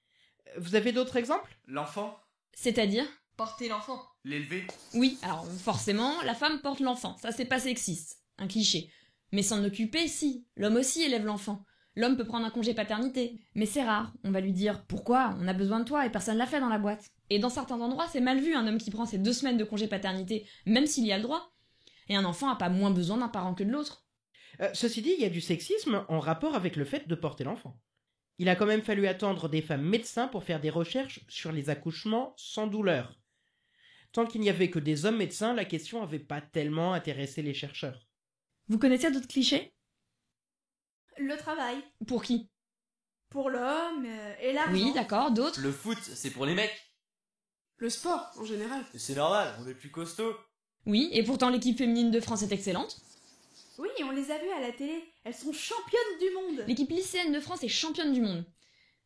Vous avez d'autres exemples? L'enfant? C'est-à-dire? Porter l'enfant. L'élever? Oui, alors forcément, la femme porte l'enfant, ça c'est pas sexiste, un cliché. Mais s'en occuper, si, l'homme aussi élève l'enfant. L'homme peut prendre un congé paternité, mais c'est rare. On va lui dire « Pourquoi? On a besoin de toi et personne l'a fait dans la boîte. » Et dans certains endroits, c'est mal vu un homme qui prend ses 2 semaines de congé paternité, même s'il y a le droit. Et un enfant a pas moins besoin d'un parent que de l'autre. Ceci dit, il y a du sexisme en rapport avec le fait de porter l'enfant. Il a quand même fallu attendre des femmes médecins pour faire des recherches sur les accouchements sans douleur. Tant qu'il n'y avait que des hommes médecins, la question n'avait pas tellement intéressé les chercheurs. Vous connaissez d'autres clichés? Le travail. Pour qui? Pour l'homme et l'argent. Oui, d'accord, d'autres? Le foot, c'est pour les mecs. Le sport, en général. C'est normal, on est plus costaud. Oui, et pourtant l'équipe féminine de France est excellente. Oui, on les a vues à la télé. Elles sont championnes du monde. L'équipe lycéenne de France est championne du monde.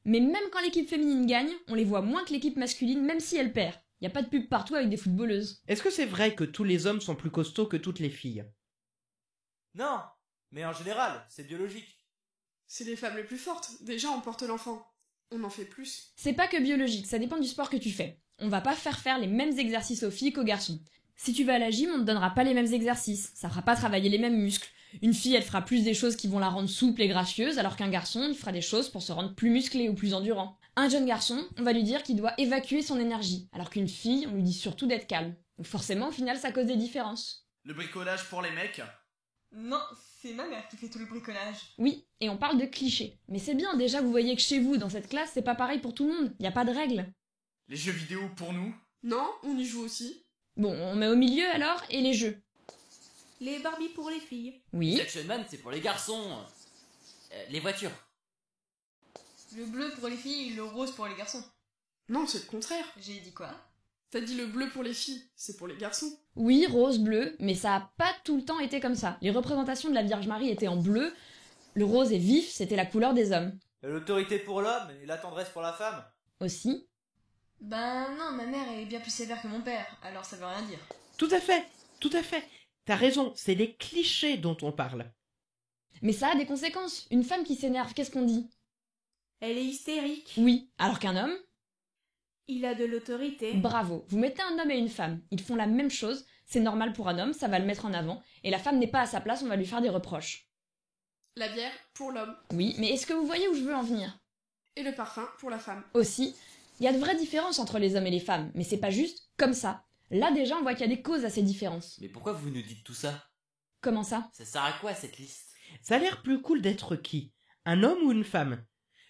Mais même quand l'équipe féminine gagne, on les voit moins que l'équipe masculine, même si elle perd. Y a pas de pub partout avec des footballeuses. Est-ce que c'est vrai que tous les hommes sont plus costauds que toutes les filles? Non, mais en général, c'est biologique. C'est les femmes les plus fortes. Déjà, on porte l'enfant. On en fait plus. C'est pas que biologique, ça dépend du sport que tu fais. On va pas faire les mêmes exercices aux filles qu'aux garçons. Si tu vas à la gym, on te donnera pas les mêmes exercices, ça fera pas travailler les mêmes muscles. Une fille, elle fera plus des choses qui vont la rendre souple et gracieuse, alors qu'un garçon, il fera des choses pour se rendre plus musclé ou plus endurant. Un jeune garçon, on va lui dire qu'il doit évacuer son énergie, alors qu'une fille, on lui dit surtout d'être calme. Donc forcément, au final, ça cause des différences. Le bricolage pour les mecs? Non, c'est ma mère qui fait tout le bricolage. Oui, et on parle de clichés. Mais c'est bien, déjà, vous voyez que chez vous, dans cette classe, c'est pas pareil pour tout le monde, y a pas de règles. Les jeux vidéo pour nous? Non, on y joue aussi. Bon, on met au milieu alors, et les jeux. Les Barbie pour les filles. Oui. Action Man, c'est pour les garçons. Les voitures. Le bleu pour les filles, le rose pour les garçons. Non, c'est le contraire. J'ai dit quoi? T'as dit le bleu pour les filles, c'est pour les garçons. Oui, rose, bleu, mais ça a pas tout le temps été comme ça. Les représentations de la Vierge Marie étaient en bleu, le rose est vif, c'était la couleur des hommes. L'autorité pour l'homme et la tendresse pour la femme. Aussi. Ben non, ma mère est bien plus sévère que mon père, alors ça veut rien dire. Tout à fait, tout à fait. T'as raison, c'est des clichés dont on parle. Mais ça a des conséquences. Une femme qui s'énerve, qu'est-ce qu'on dit? Elle est hystérique. Oui, alors qu'un homme? Il a de l'autorité. Bravo, vous mettez un homme et une femme, ils font la même chose, c'est normal pour un homme, ça va le mettre en avant, et la femme n'est pas à sa place, on va lui faire des reproches. La bière pour l'homme. Oui, mais est-ce que vous voyez où je veux en venir? Et le parfum pour la femme. Aussi, il y a de vraies différences entre les hommes et les femmes, mais c'est pas juste comme ça. Là déjà on voit qu'il y a des causes à ces différences. Mais pourquoi vous nous dites tout ça? Comment ça? Ça sert à quoi cette liste? Ça a l'air plus cool d'être qui? Un homme ou une femme?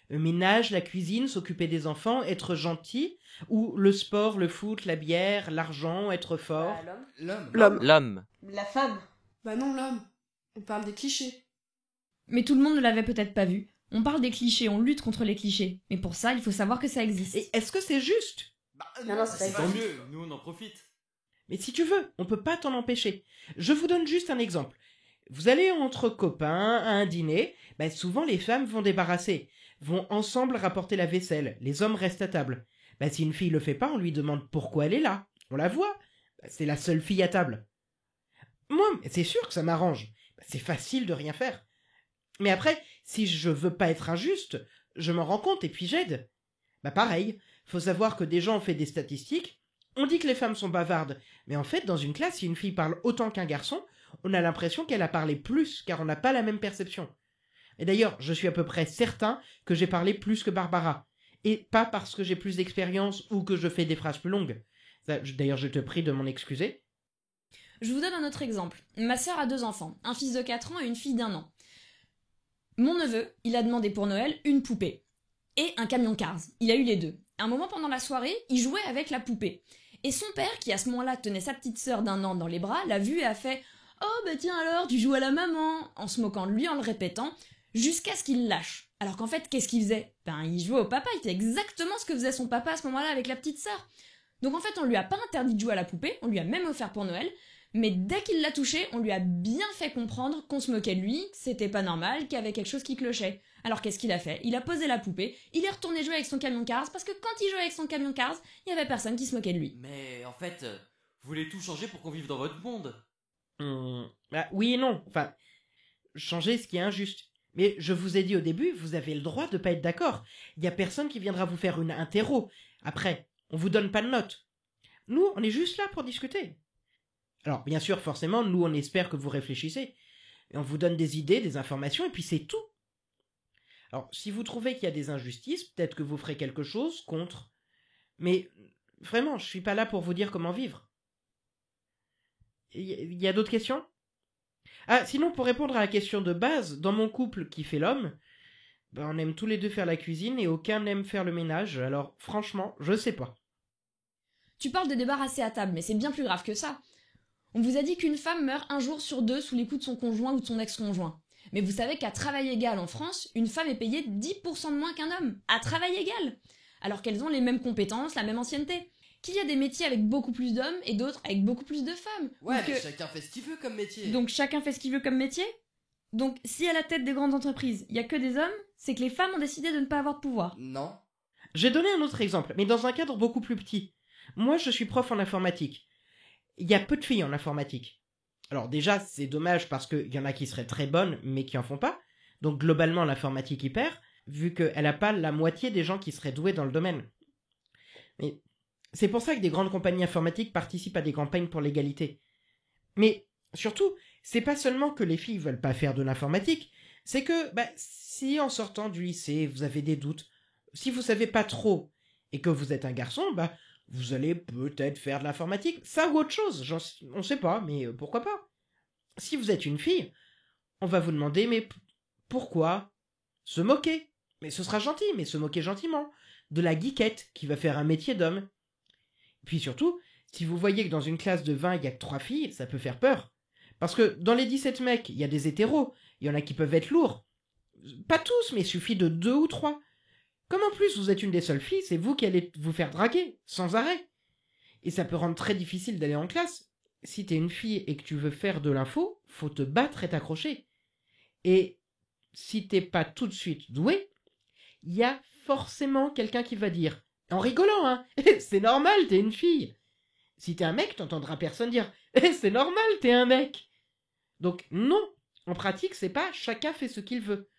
Le ménage, la cuisine, s'occuper des enfants, être gentil? Ou le sport, le foot, la bière, l'argent, être fort? L'homme. La femme. Bah non, l'homme. On parle des clichés. Mais tout le monde ne l'avait peut-être pas vu. On parle des clichés, on lutte contre les clichés. Mais pour ça, il faut savoir que ça existe. Et est-ce que c'est juste? Non, C'est tant mieux, nous on en profite. Mais si tu veux, on peut pas t'en empêcher. Je vous donne juste un exemple. Vous allez entre copains à un dîner, souvent les femmes vont débarrasser, vont ensemble rapporter la vaisselle, les hommes restent à table. Si une fille le fait pas, on lui demande pourquoi elle est là. On la voit. C'est la seule fille à table. Moi, c'est sûr que ça m'arrange. c'est facile de rien faire. Mais après, si je veux pas être injuste, je m'en rends compte et puis j'aide. Pareil, faut savoir que des gens ont fait des statistiques, on dit que les femmes sont bavardes, mais en fait, dans une classe, si une fille parle autant qu'un garçon, on a l'impression qu'elle a parlé plus, car on n'a pas la même perception. Et d'ailleurs, je suis à peu près certain que j'ai parlé plus que Barbara. Et pas parce que j'ai plus d'expérience ou que je fais des phrases plus longues. D'ailleurs, je te prie de m'en excuser. Je vous donne un autre exemple. Ma sœur a 2 enfants, un fils de 4 ans et une fille d'1 an. Mon neveu, il a demandé pour Noël une poupée et un camion Cars. Il a eu les deux. À un moment pendant la soirée, il jouait avec la poupée. Et son père, qui à ce moment-là tenait sa petite sœur d'1 an dans les bras, l'a vu et a fait « Oh bah tiens alors, tu joues à la maman !» en se moquant de lui, en le répétant, jusqu'à ce qu'il lâche. Alors qu'en fait, qu'est-ce qu'il faisait ? Il jouait au papa, il fait exactement ce que faisait son papa à ce moment-là avec la petite sœur. Donc en fait, on lui a pas interdit de jouer à la poupée, on lui a même offert pour Noël, mais dès qu'il l'a touchée, on lui a bien fait comprendre qu'on se moquait de lui, que c'était pas normal, qu'il y avait quelque chose qui clochait. Alors qu'est-ce qu'il a fait ? Il a posé la poupée, il est retourné jouer avec son camion Cars, parce que quand il jouait avec son camion Cars, il y avait personne qui se moquait de lui. Mais en fait, vous voulez tout changer pour qu'on vive dans votre monde. Oui et non. Enfin, changer ce qui est injuste. Mais je vous ai dit au début, vous avez le droit de pas être d'accord. Il y a personne qui viendra vous faire une interro. Après, on vous donne pas de notes. Nous, on est juste là pour discuter. Alors, bien sûr, forcément, nous, on espère que vous réfléchissez. Et on vous donne des idées, des informations, et puis c'est tout. Alors, si vous trouvez qu'il y a des injustices, peut-être que vous ferez quelque chose contre. Mais, vraiment, je suis pas là pour vous dire comment vivre. Il y a d'autres questions ? Ah, sinon, pour répondre à la question de base, dans mon couple qui fait l'homme, on aime tous les deux faire la cuisine et aucun n'aime faire le ménage, alors franchement, je sais pas. Tu parles de débarrasser à table, mais c'est bien plus grave que ça. On vous a dit qu'une femme meurt 1 jour sur 2 sous les coups de son conjoint ou de son ex-conjoint. Mais vous savez qu'à travail égal en France, une femme est payée 10% de moins qu'un homme. À travail égal ! Alors qu'elles ont les mêmes compétences, la même ancienneté. Qu'il y a des métiers avec beaucoup plus d'hommes et d'autres avec beaucoup plus de femmes. Ouais, mais chacun fait ce qu'il veut comme métier. Donc chacun fait ce qu'il veut comme métier ? Donc si à la tête des grandes entreprises, il y a que des hommes, c'est que les femmes ont décidé de ne pas avoir de pouvoir. Non. J'ai donné un autre exemple, mais dans un cadre beaucoup plus petit. Moi, je suis prof en informatique. Il y a peu de filles en informatique. Alors déjà, c'est dommage parce qu'il y en a qui seraient très bonnes, mais qui en font pas. Donc globalement, l'informatique y perd, vu qu'elle n'a pas la moitié des gens qui seraient doués dans le domaine. Mais c'est pour ça que des grandes compagnies informatiques participent à des campagnes pour l'égalité. Mais surtout, c'est pas seulement que les filles veulent pas faire de l'informatique, c'est que si en sortant du lycée, vous avez des doutes, si vous savez pas trop, et que vous êtes un garçon, vous allez peut-être faire de l'informatique, ça ou autre chose, on sait pas, mais pourquoi pas. Si vous êtes une fille, on va vous demander, mais pourquoi se moquer? Mais ce sera gentil, mais se moquer gentiment. De la geekette qui va faire un métier d'homme. Puis surtout, si vous voyez que dans une classe de 20, il y a que 3 filles, ça peut faire peur. Parce que dans les 17 mecs, il y a des hétéros, il y en a qui peuvent être lourds. Pas tous, mais il suffit de 2 ou 3. Comme en plus vous êtes une des seules filles, c'est vous qui allez vous faire draguer, sans arrêt. Et ça peut rendre très difficile d'aller en classe. Si t'es une fille et que tu veux faire de l'info, faut te battre et t'accrocher. Et si t'es pas tout de suite doué, il y a forcément quelqu'un qui va dire, en rigolant, hein, c'est normal, t'es une fille. Si t'es un mec, t'entendras personne dire, c'est normal, t'es un mec. Donc non, en pratique, c'est pas chacun fait ce qu'il veut.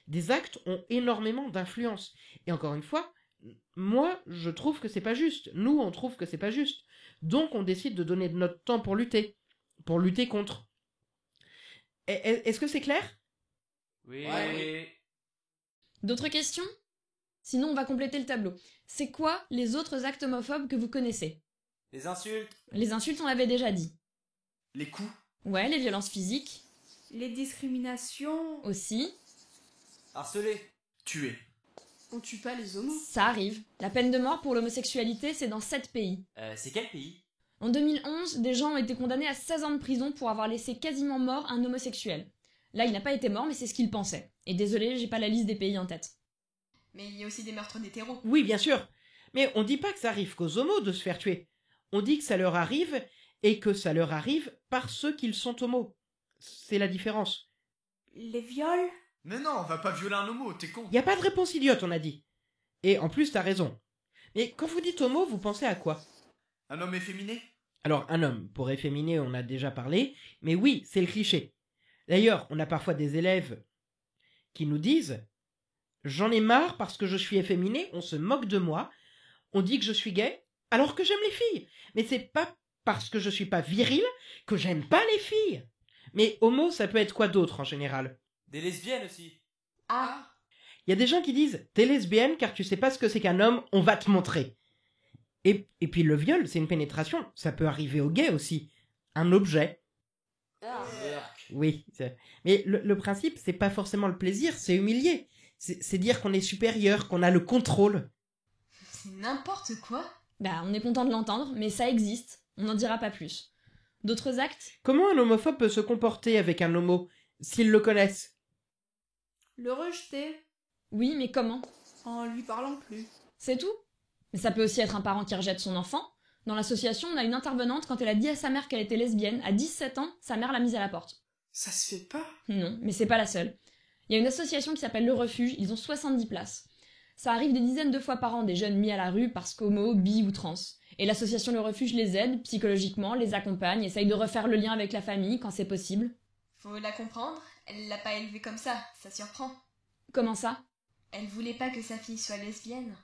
Des actes ont énormément d'influence. Et encore une fois, moi, je trouve que c'est pas juste. Nous, on trouve que c'est pas juste. Donc, on décide de donner de notre temps pour lutter contre. Est-ce que c'est clair ? Oui. D'autres questions ? Sinon, on va compléter le tableau. C'est quoi les autres actes homophobes que vous connaissez ? Les insultes. Les insultes, on l'avait déjà dit. Les coups. Ouais, les violences physiques. Les discriminations. Aussi. Harceler. Tuer. On tue pas les homos. Ça arrive. La peine de mort pour l'homosexualité, c'est dans 7 pays. C'est quel pays ? En 2011, des gens ont été condamnés à 16 ans de prison pour avoir laissé quasiment mort un homosexuel. Là, il n'a pas été mort, mais c'est ce qu'il pensait. Et désolé, j'ai pas la liste des pays en tête. Mais il y a aussi des meurtres d'hétéros. Oui, bien sûr. Mais on dit pas que ça arrive qu'aux homos de se faire tuer. On dit que ça leur arrive, et que ça leur arrive parce qu'ils sont homos. C'est la différence. Les viols ? Mais non, on va pas violer un homo, t'es con. Y a pas de réponse idiote, on a dit. Et en plus, t'as raison. Mais quand vous dites homo, vous pensez à quoi ? Un homme efféminé ? Alors, un homme, pour efféminé, on a déjà parlé, mais oui, c'est le cliché. D'ailleurs, on a parfois des élèves qui nous disent « J'en ai marre parce que je suis efféminé, on se moque de moi, on dit que je suis gay, alors que j'aime les filles. Mais c'est pas parce que je suis pas viril que j'aime pas les filles. » Mais homo, ça peut être quoi d'autre en général? Des lesbiennes aussi. Ah. Il y a des gens qui disent « T'es lesbienne car tu sais pas ce que c'est qu'un homme, on va te montrer. » Et puis le viol, c'est une pénétration, ça peut arriver aux gays aussi. Un objet. Oui, mais le principe, c'est pas forcément le plaisir, c'est humilier. C'est dire qu'on est supérieur, qu'on a le contrôle. C'est n'importe quoi. Bah, on est content de l'entendre, mais ça existe. On n'en dira pas plus. D'autres actes? Comment un homophobe peut se comporter avec un homo, s'ils le connaissent? Le rejeter. Oui, mais comment? En lui parlant plus. C'est tout? Mais ça peut aussi être un parent qui rejette son enfant. Dans l'association, on a une intervenante, quand elle a dit à sa mère qu'elle était lesbienne, à 17 ans, sa mère l'a mise à la porte. Ça se fait pas. Non, mais c'est pas la seule. Il y a une association qui s'appelle Le Refuge, ils ont 70 places. Ça arrive des dizaines de fois par an des jeunes mis à la rue parce qu'homo, bi ou trans. Et l'association Le Refuge les aide, psychologiquement, les accompagne, essaye de refaire le lien avec la famille quand c'est possible. Faut la comprendre, elle l'a pas élevée comme ça surprend. Comment ça? Elle voulait pas que sa fille soit lesbienne.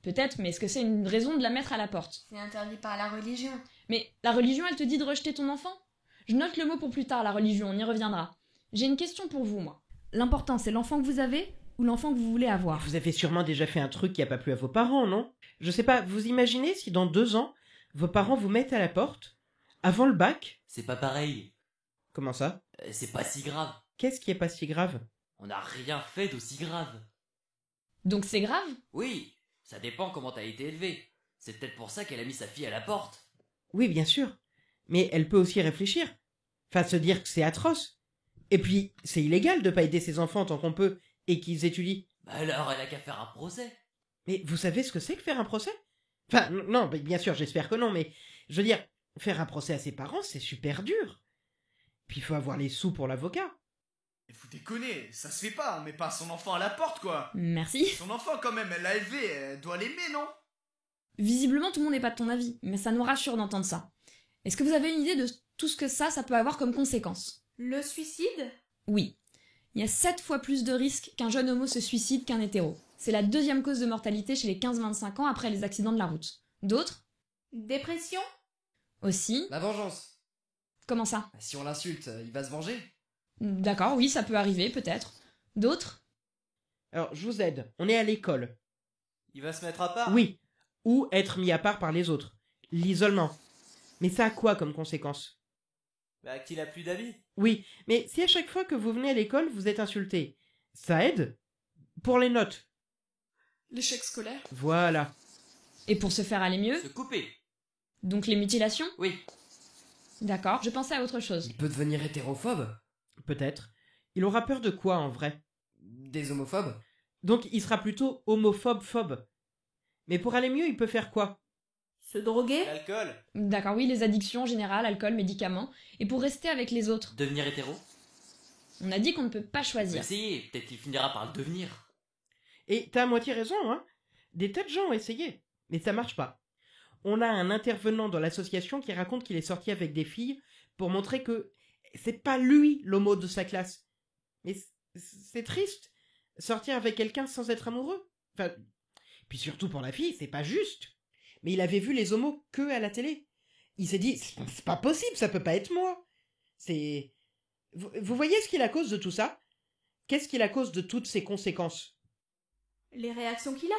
Peut-être, mais est-ce que c'est une raison de la mettre à la porte? C'est interdit par la religion. Mais la religion, elle te dit de rejeter ton enfant? Je note le mot pour plus tard, la religion, on y reviendra. J'ai une question pour vous, moi. L'important, c'est l'enfant que vous avez ou l'enfant que vous voulez avoir? Vous avez sûrement déjà fait un truc qui a pas plu à vos parents, non? Je sais pas, vous imaginez si dans 2 ans, vos parents vous mettent à la porte, avant le bac? C'est pas pareil. Comment ça? C'est pas si grave. Qu'est-ce qui est pas si grave? On n'a rien fait d'aussi grave. Donc c'est grave? Oui, ça dépend comment t'as été élevé. C'est peut-être pour ça qu'elle a mis sa fille à la porte. Oui, bien sûr. Mais elle peut aussi réfléchir. Enfin, se dire que c'est atroce. Et puis, c'est illégal de pas aider ses enfants tant qu'on peut, et qu'ils étudient. Bah alors, elle a qu'à faire un procès. Mais vous savez ce que c'est que faire un procès? Enfin, non, bien sûr, j'espère que non, mais je veux dire, faire un procès à ses parents, c'est super dur. Puis il faut avoir les sous pour l'avocat. Mais vous déconnez, ça se fait pas, on met pas son enfant à la porte, quoi. Merci. Son enfant, quand même, elle l'a élevé, elle doit l'aimer, non? Visiblement, tout le monde n'est pas de ton avis, mais ça nous rassure d'entendre ça. Est-ce que vous avez une idée de tout ce que ça peut avoir comme conséquence? Le suicide? Oui. Il y a 7 fois plus de risques qu'un jeune homo se suicide qu'un hétéro. C'est la 2e cause de mortalité chez les 15-25 ans après les accidents de la route. D'autres? Dépression? Aussi. La vengeance. Comment ça? Si on l'insulte, il va se venger. D'accord, oui, ça peut arriver, peut-être. D'autres? Alors, je vous aide. On est à l'école. Il va se mettre à part? Oui. Ou être mis à part par les autres. L'isolement. Mais ça a quoi comme conséquence? Bah, qu'il a plus d'amis. Oui, mais si à chaque fois que vous venez à l'école, vous êtes insulté, ça aide? Pour les notes. L'échec scolaire. Voilà. Et pour se faire aller mieux? Se couper. Donc les mutilations? Oui. D'accord, je pensais à autre chose. Il peut devenir hétérophobe. Peut-être. Il aura peur de quoi, en vrai? Des homophobes. Donc il sera plutôt homophobe-phobe. Mais pour aller mieux, il peut faire quoi? Se droguer? L'alcool? D'accord, oui, les addictions en général, alcool, médicaments. Et pour rester avec les autres? Devenir hétéro? On a dit qu'on ne peut pas choisir. Essayez, peut-être qu'il finira par le devenir. Et t'as à moitié raison, hein? Des tas de gens ont essayé, mais ça marche pas. On a un intervenant dans l'association qui raconte qu'il est sorti avec des filles pour montrer que c'est pas lui l'homo de sa classe. Mais c'est triste, sortir avec quelqu'un sans être amoureux. Enfin, puis surtout pour la fille, c'est pas juste. Mais il avait vu les homos que à la télé. Il s'est dit, c'est pas possible, ça peut pas être moi. C'est... Vous voyez ce qui est la cause de tout ça? Qu'est-ce qui est la cause de toutes ces conséquences? Les réactions qu'il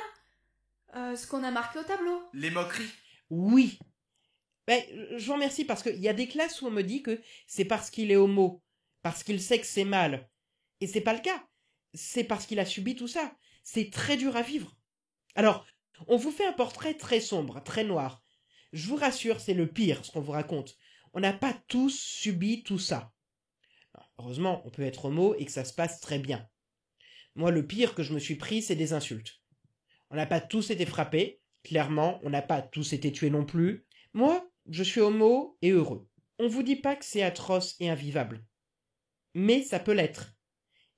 a. Ce qu'on a marqué au tableau. Les moqueries. Oui. Ben, je vous remercie parce qu'il y a des classes où on me dit que c'est parce qu'il est homo, parce qu'il sait que c'est mal. Et c'est pas le cas. C'est parce qu'il a subi tout ça. C'est très dur à vivre. Alors, on vous fait un portrait très sombre, très noir. Je vous rassure, c'est le pire, ce qu'on vous raconte. On n'a pas tous subi tout ça. Heureusement, on peut être homo et que ça se passe très bien. Moi, le pire que je me suis pris, c'est des insultes. On n'a pas tous été frappés. Clairement, on n'a pas tous été tués non plus. Moi, je suis homo et heureux. On vous dit pas que c'est atroce et invivable. Mais ça peut l'être.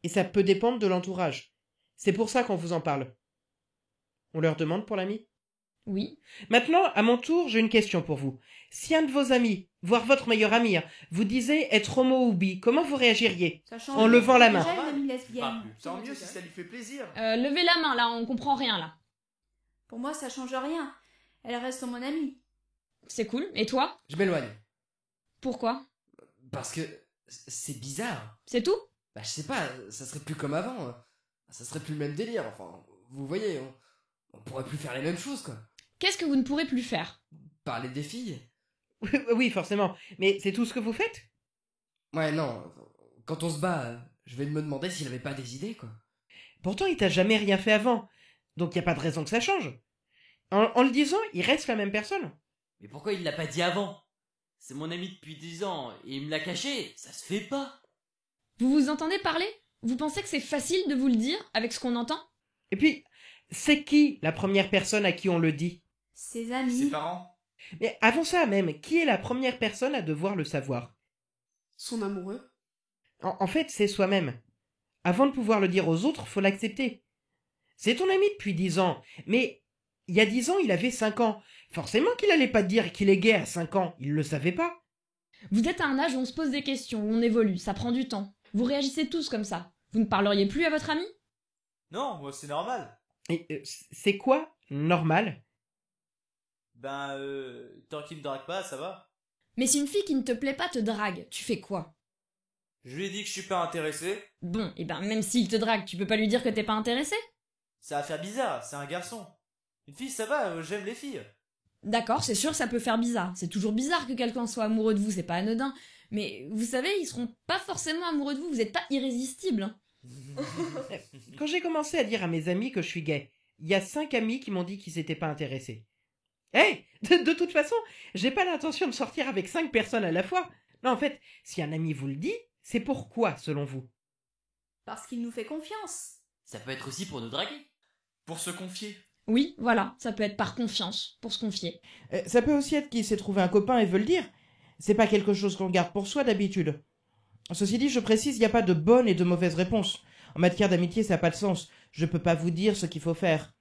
Et ça peut dépendre de l'entourage. C'est pour ça qu'on vous en parle. On leur demande pour l'ami? Oui. Maintenant, à mon tour, j'ai une question pour vous. Si un de vos amis, voire votre meilleur ami, vous disait être homo ou bi, comment vous réagiriez? Ça change. En levant la main. Déjà, une amie lesbienne. Tant mieux si ça lui fait plaisir. Levez la main, là, on comprend rien, là. Pour moi, ça change rien. Elle reste mon amie. C'est cool. Et toi? Je m'éloigne. Pourquoi? Parce que c'est bizarre. C'est tout? Bah, je sais pas, ça serait plus comme avant. Ça serait plus le même délire. Enfin, vous voyez, on pourrait plus faire les mêmes choses, quoi. Qu'est-ce que vous ne pourrez plus faire? Parler des filles. Oui, forcément. Mais c'est tout ce que vous faites? Ouais, non. Quand on se bat, je vais me demander s'il avait pas des idées, quoi. Pourtant, il t'a jamais rien fait avant. Donc y a pas de raison que ça change. En le disant, il reste la même personne. Mais pourquoi il l'a pas dit avant? C'est mon ami depuis 10 ans et il me l'a caché, ça se fait pas. Vous vous entendez parler? Vous pensez que c'est facile de vous le dire avec ce qu'on entend? Et puis, c'est qui la première personne à qui on le dit? Ses amis. Ses parents. Mais avant ça même, qui est la première personne à devoir le savoir? Son amoureux. En fait, c'est soi-même. Avant de pouvoir le dire aux autres, faut l'accepter. C'est ton ami depuis 10 ans, mais il y a 10 ans, il avait 5 ans. Forcément qu'il allait pas te dire qu'il est gay à 5 ans, il le savait pas. Vous êtes à un âge où on se pose des questions, où on évolue, ça prend du temps. Vous réagissez tous comme ça. Vous ne parleriez plus à votre ami? Non, moi c'est normal. Et c'est quoi normal? Ben, tant qu'il me drague pas, ça va. Mais si une fille qui ne te plaît pas te drague, tu fais quoi? Je lui ai dit que je suis pas intéressé. Bon, et ben même s'il te drague, tu peux pas lui dire que t'es pas intéressé? Ça va faire bizarre, c'est un garçon. Une fille, ça va, j'aime les filles. D'accord, c'est sûr, ça peut faire bizarre. C'est toujours bizarre que quelqu'un soit amoureux de vous, c'est pas anodin. Mais vous savez, ils seront pas forcément amoureux de vous, vous êtes pas irrésistible. Hein. Quand j'ai commencé à dire à mes amis que je suis gay, il y a 5 amis qui m'ont dit qu'ils s'étaient pas intéressés. De toute façon, j'ai pas l'intention de sortir avec 5 personnes à la fois. Non, en fait, si un ami vous le dit, c'est pourquoi, selon vous? Parce qu'il nous fait confiance. Ça peut être aussi pour nous draguer. Pour se confier. Oui, voilà, ça peut être par confiance, pour se confier. Ça peut aussi être qu'il s'est trouvé un copain et veut le dire. C'est pas quelque chose qu'on garde pour soi d'habitude. Ceci dit, je précise, il n'y a pas de bonne et de mauvaise réponse. En matière d'amitié, ça n'a pas de sens. Je peux pas vous dire ce qu'il faut faire.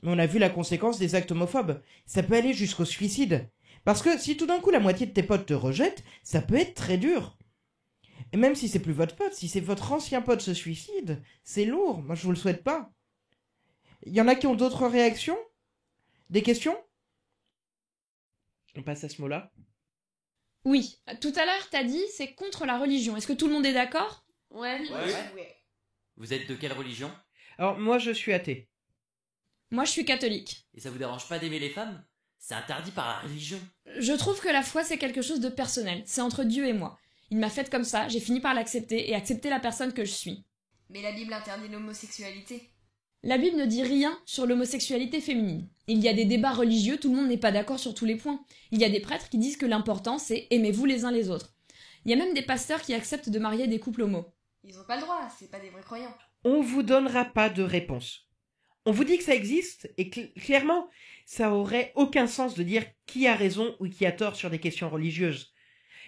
Mais on a vu la conséquence des actes homophobes. Ça peut aller jusqu'au suicide. Parce que si tout d'un coup la moitié de tes potes te rejettent, ça peut être très dur. Et même si c'est plus votre pote, si c'est votre ancien pote se suicide, c'est lourd. Moi, je vous le souhaite pas. Il y en a qui ont d'autres réactions? Des questions? On passe à ce mot-là. Oui, tout à l'heure, t'as dit c'est contre la religion. Est-ce que tout le monde est d'accord? Ouais. Vous êtes de quelle religion? Alors, moi, je suis athée. Moi, je suis catholique. Et ça vous dérange pas d'aimer les femmes? C'est interdit par la religion. Je trouve que la foi, c'est quelque chose de personnel. C'est entre Dieu et moi. Il m'a faite comme ça, j'ai fini par l'accepter et accepter la personne que je suis. Mais la Bible interdit l'homosexualité. La Bible ne dit rien sur l'homosexualité féminine. Il y a des débats religieux, tout le monde n'est pas d'accord sur tous les points. Il y a des prêtres qui disent que l'important, c'est aimez-vous les uns les autres. Il y a même des pasteurs qui acceptent de marier des couples homo. Ils ont pas le droit, c'est pas des vrais croyants. On vous donnera pas de réponse. On vous dit que ça existe, et clairement, ça aurait aucun sens de dire qui a raison ou qui a tort sur des questions religieuses.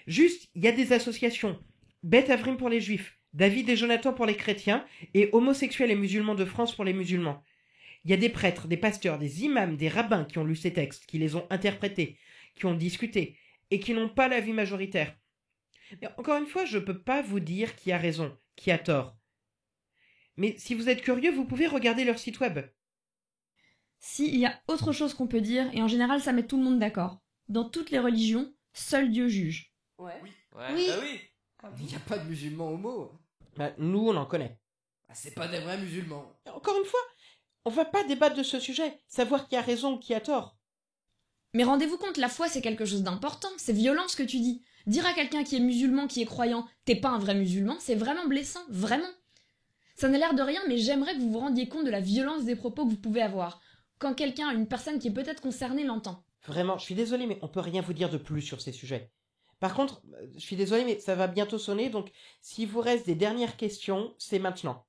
Juste, il y a des associations. Beth Avrim pour les juifs, David et Jonathan pour les chrétiens, et homosexuels et musulmans de France pour les musulmans. Il y a des prêtres, des pasteurs, des imams, des rabbins qui ont lu ces textes, qui les ont interprétés, qui ont discuté, et qui n'ont pas l'avis majoritaire. Mais encore une fois, je peux pas vous dire qui a raison, qui a tort. Mais si vous êtes curieux, vous pouvez regarder leur site web. S'il y a autre chose qu'on peut dire, et en général ça met tout le monde d'accord. Dans toutes les religions, seul Dieu juge. Ouais. Ouais. Oui. Bah oui. Il n'y a pas de musulmans homo. Bah, nous, on en connaît. C'est pas des vrais musulmans. Encore une fois, on va pas débattre de ce sujet, savoir qui a raison ou qui a tort. Mais rendez-vous compte, la foi c'est quelque chose d'important, c'est violent ce que tu dis. Dire à quelqu'un qui est musulman, qui est croyant, t'es pas un vrai musulman, c'est vraiment blessant, vraiment. Ça n'a l'air de rien, mais j'aimerais que vous vous rendiez compte de la violence des propos que vous pouvez avoir. Quand quelqu'un, une personne qui est peut-être concernée, l'entend. Vraiment, je suis désolé, mais on peut rien vous dire de plus sur ces sujets. Par contre, je suis désolé, mais ça va bientôt sonner, donc s'il vous reste des dernières questions, c'est maintenant.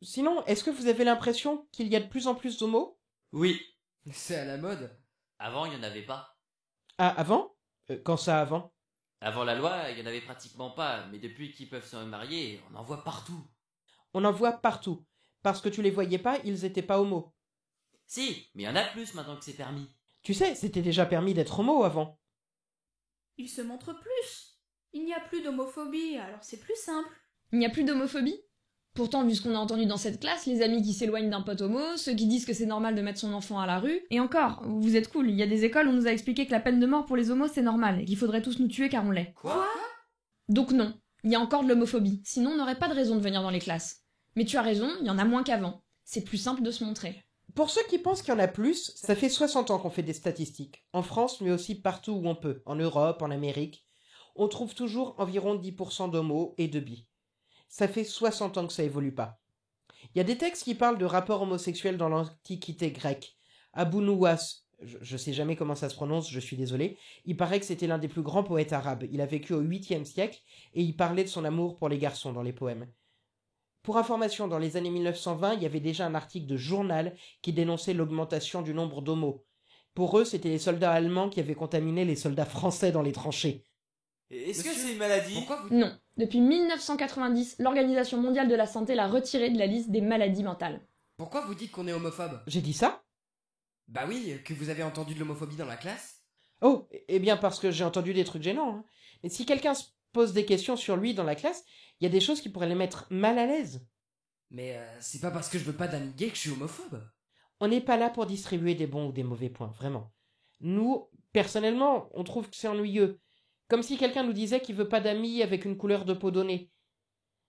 Sinon, est-ce que vous avez l'impression qu'il y a de plus en plus d'homos? Oui. C'est à la mode. Avant, il n'y en avait pas. Ah, avant? Quand ça, avant? Avant la loi, il n'y en avait pratiquement pas, mais depuis qu'ils peuvent se marier, on en voit partout. On en voit partout. Parce que tu les voyais pas, ils étaient pas homos. Si, mais il y en a plus maintenant que c'est permis. Tu sais, c'était déjà permis d'être homo avant. Il se montre plus. Il n'y a plus d'homophobie, alors c'est plus simple. Il n'y a plus d'homophobie? Pourtant, vu ce qu'on a entendu dans cette classe, les amis qui s'éloignent d'un pote homo, ceux qui disent que c'est normal de mettre son enfant à la rue, et encore, vous êtes cool, il y a des écoles où on nous a expliqué que la peine de mort pour les homos c'est normal, et qu'il faudrait tous nous tuer car on l'est. Quoi? Donc non, il y a encore de l'homophobie, sinon on n'aurait pas de raison de venir dans les classes. Mais tu as raison, il y en a moins qu'avant. C'est plus simple de se montrer. Pour ceux qui pensent qu'il y en a plus, ça fait 60 ans qu'on fait des statistiques. En France, mais aussi partout où on peut, en Europe, en Amérique. On trouve toujours environ 10% d'homos et de bi. Ça fait 60 ans que ça évolue pas. Il y a des textes qui parlent de rapports homosexuels dans l'Antiquité grecque. Abu Nuwas, je sais jamais comment ça se prononce, je suis désolé, il paraît que c'était l'un des plus grands poètes arabes. Il a vécu au 8e siècle et il parlait de son amour pour les garçons dans les poèmes. Pour information, dans les années 1920, il y avait déjà un article de journal qui dénonçait l'augmentation du nombre d'homos. Pour eux, c'était les soldats allemands qui avaient contaminé les soldats français dans les tranchées. Est-ce que c'est une maladie? Non. Depuis 1990, l'Organisation mondiale de la santé l'a retiré de la liste des maladies mentales. Pourquoi vous dites qu'on est homophobe? J'ai dit ça? Bah oui, que vous avez entendu de l'homophobie dans la classe? Oh, eh bien parce que j'ai entendu des trucs gênants. Hein. Mais si quelqu'un se pose des questions sur lui dans la classe, il y a des choses qui pourraient les mettre mal à l'aise. Mais c'est pas parce que je veux pas d'amis gays que je suis homophobe. On n'est pas là pour distribuer des bons ou des mauvais points, vraiment. Nous, personnellement, on trouve que c'est ennuyeux. Comme si quelqu'un nous disait qu'il veut pas d'amis avec une couleur de peau donnée.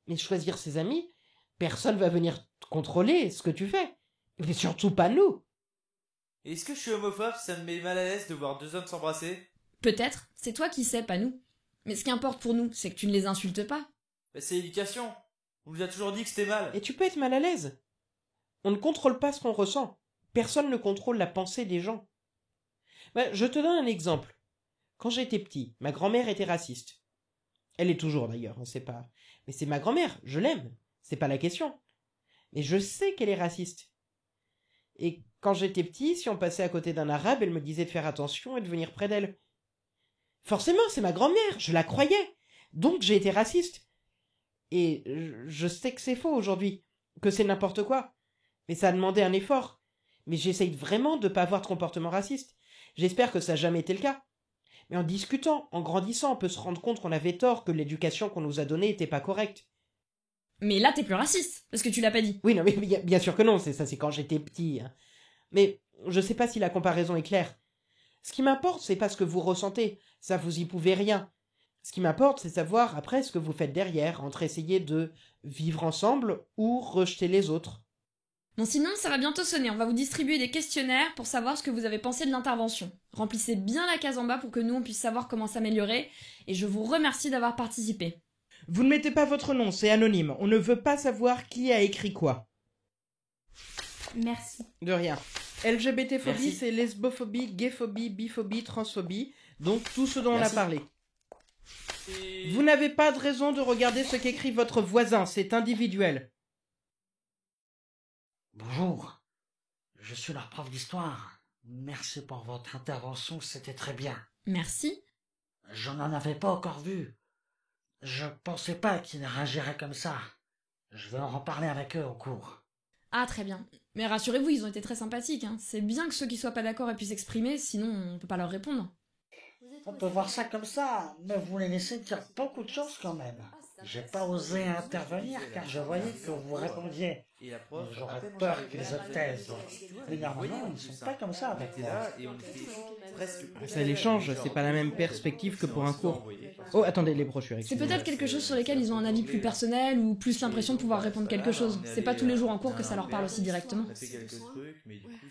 Mais choisir ses amis, personne va venir contrôler ce que tu fais. Mais surtout pas nous. Est-ce que je suis homophobe si ça me met mal à l'aise de voir deux hommes s'embrasser? Peut-être, c'est toi qui sais, pas nous. Mais ce qui importe pour nous, c'est que tu ne les insultes pas. Bah, c'est l'éducation. On nous a toujours dit que c'était mal. Et tu peux être mal à l'aise. On ne contrôle pas ce qu'on ressent. Personne ne contrôle la pensée des gens. Bah, je te donne un exemple. Quand j'étais petit, ma grand-mère était raciste. Elle est toujours d'ailleurs, on sait pas. Mais c'est ma grand-mère, je l'aime. C'est pas la question. Mais je sais qu'elle est raciste. Et quand j'étais petit, si on passait à côté d'un arabe, elle me disait de faire attention et de venir près d'elle. Forcément, c'est ma grand-mère, je la croyais. Donc j'ai été raciste. Et je sais que c'est faux aujourd'hui, que c'est n'importe quoi. Mais ça a demandé un effort. Mais j'essaye vraiment de pas avoir de comportement raciste. J'espère que ça n'a jamais été le cas. Mais en discutant, en grandissant, on peut se rendre compte qu'on avait tort, que l'éducation qu'on nous a donnée était pas correcte. Mais là, t'es plus raciste, parce que tu l'as pas dit. Oui, non, mais bien sûr que non, c'est quand j'étais petit. Hein. Mais je sais pas si la comparaison est claire. Ce qui m'importe, c'est pas ce que vous ressentez, ça vous y pouvez rien. Ce qui m'importe, c'est savoir après ce que vous faites derrière, entre essayer de vivre ensemble ou rejeter les autres. Bon, sinon, ça va bientôt sonner. On va vous distribuer des questionnaires pour savoir ce que vous avez pensé de l'intervention. Remplissez bien la case en bas pour que nous, on puisse savoir comment s'améliorer. Et je vous remercie d'avoir participé. Vous ne mettez pas votre nom, c'est anonyme. On ne veut pas savoir qui a écrit quoi. Merci. De rien. LGBT-phobie, c'est lesbophobie, gayphobie, biphobie, transphobie. Donc tout ce dont on a parlé. Vous n'avez pas de raison de regarder ce qu'écrit votre voisin, c'est individuel. Bonjour, je suis leur prof d'histoire. Merci pour votre intervention, c'était très bien. Merci. Je n'en avais pas encore vu. Je pensais pas qu'ils réagiraient comme ça. Je vais en reparler avec eux au cours. Ah, très bien. Mais rassurez-vous, ils ont été très sympathiques. Hein. C'est bien que ceux qui soient pas d'accord aient pu s'exprimer, sinon on peut pas leur répondre. On peut voir ça comme ça, mais vous les laissez dire beaucoup de choses quand même. J'ai pas osé intervenir car je voyais que vous répondiez. J'aurais peur qu'ils se taisent. Mais normalement, ils ne sont pas comme ça avec moi. Ça les change, c'est pas la même perspective que pour un cours. Oh, attendez, les brochures. C'est peut-être quelque chose sur lesquels ils ont un avis plus personnel ou plus l'impression de pouvoir répondre quelque chose. C'est pas tous les jours en cours que ça leur parle aussi directement.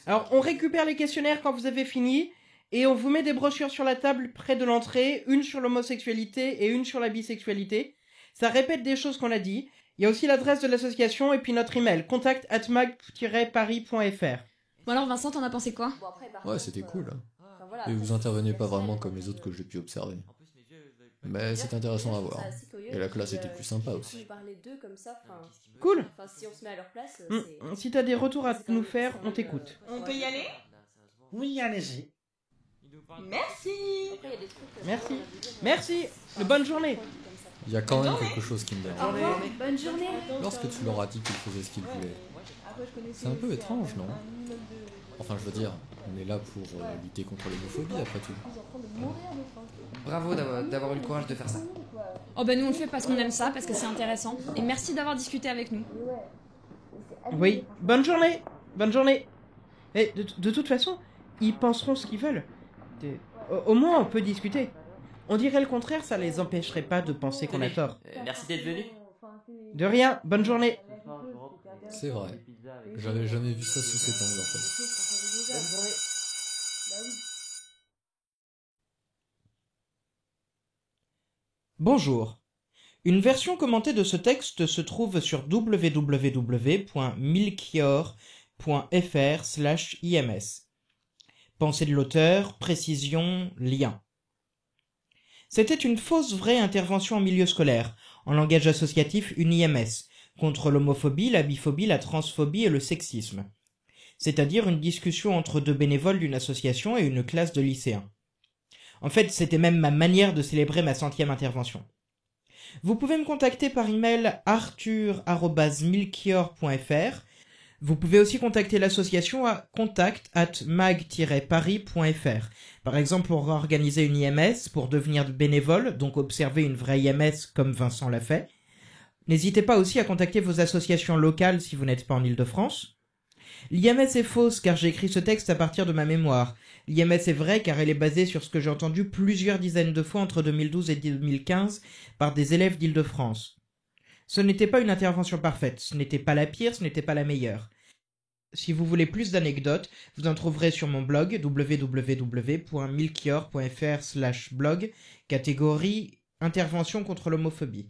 Alors, on récupère les questionnaires quand vous avez fini. Et on vous met des brochures sur la table près de l'entrée, une sur l'homosexualité et une sur la bisexualité. Ça répète des choses qu'on a dit. Il y a aussi l'adresse de l'association et puis notre email, contact@mag-paris.fr. Bon alors Vincent, t'en as pensé quoi? Ouais, c'était cool. Et vous intervenez pas vraiment comme les autres que j'ai pu observer. Mais c'est intéressant à voir. Et la classe était plus sympa aussi. Cool. Si on se met à leur place, Si t'as des retours à nous faire, on t'écoute. On peut y aller? Oui, allez-y. Merci. Merci. Merci. Bonne journée. Il y a quand même quelque chose qui me dérange. Au revoir. Bonne journée. Lorsque tu leur as dit qu'ils faisaient ce qu'ils voulaient. C'est un peu étrange, non? Enfin, je veux dire, on est là pour lutter contre l'homophobie, après tout. Bravo d'avoir eu le courage de faire ça. Oh bah nous on le fait parce qu'on aime ça, parce que c'est intéressant. Et merci d'avoir discuté avec nous. Oui, bonne journée. Bonne journée. Et de toute façon, ils penseront ce qu'ils veulent. Au moins, on peut discuter. On dirait le contraire, ça les empêcherait pas de penser qu'on a tort. Merci d'être venu. De rien, bonne journée. C'est vrai. J'avais jamais vu ça sous cet angle, en fait. Bonne journée. Bonjour. Une version commentée de ce texte se trouve sur www.milchior.fr/ims. Pensée de l'auteur, précision, lien. C'était une fausse vraie intervention en milieu scolaire, en langage associatif une IMS, contre l'homophobie, la biphobie, la transphobie et le sexisme. C'est-à-dire une discussion entre deux bénévoles d'une association et une classe de lycéens. En fait, c'était même ma manière de célébrer ma 100e intervention. Vous pouvez me contacter par email arthur@milchior.fr. Vous pouvez aussi contacter l'association à contact@mag-paris.fr. Par exemple, pour organiser une IMS, pour devenir bénévole, donc observer une vraie IMS comme Vincent l'a fait. N'hésitez pas aussi à contacter vos associations locales si vous n'êtes pas en Île-de-France. L'IMS est fausse car j'ai écrit ce texte à partir de ma mémoire. L'IMS est vraie car elle est basée sur ce que j'ai entendu plusieurs dizaines de fois entre 2012 et 2015 par des élèves d'Île-de-France. Ce n'était pas une intervention parfaite, ce n'était pas la pire, ce n'était pas la meilleure. Si vous voulez plus d'anecdotes, vous en trouverez sur mon blog www.milchior.fr/blog, catégorie Intervention contre l'homophobie.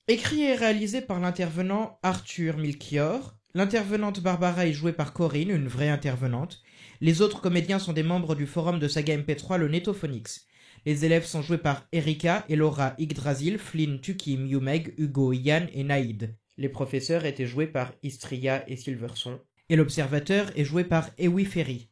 Écrit et réalisé par l'intervenant Arthur Milchior. L'intervenante Barbara est jouée par Corinne, une vraie intervenante. Les autres comédiens sont des membres du forum de Saga MP3, le Netophonix. Les élèves sont joués par Erika, Elora, Yggdrasil, Flynn, Tukim, Yumeg, Hugo, Yann et Naïd. Les professeurs étaient joués par Istria et Silverson. Et l'observateur est joué par Ewi Ferry.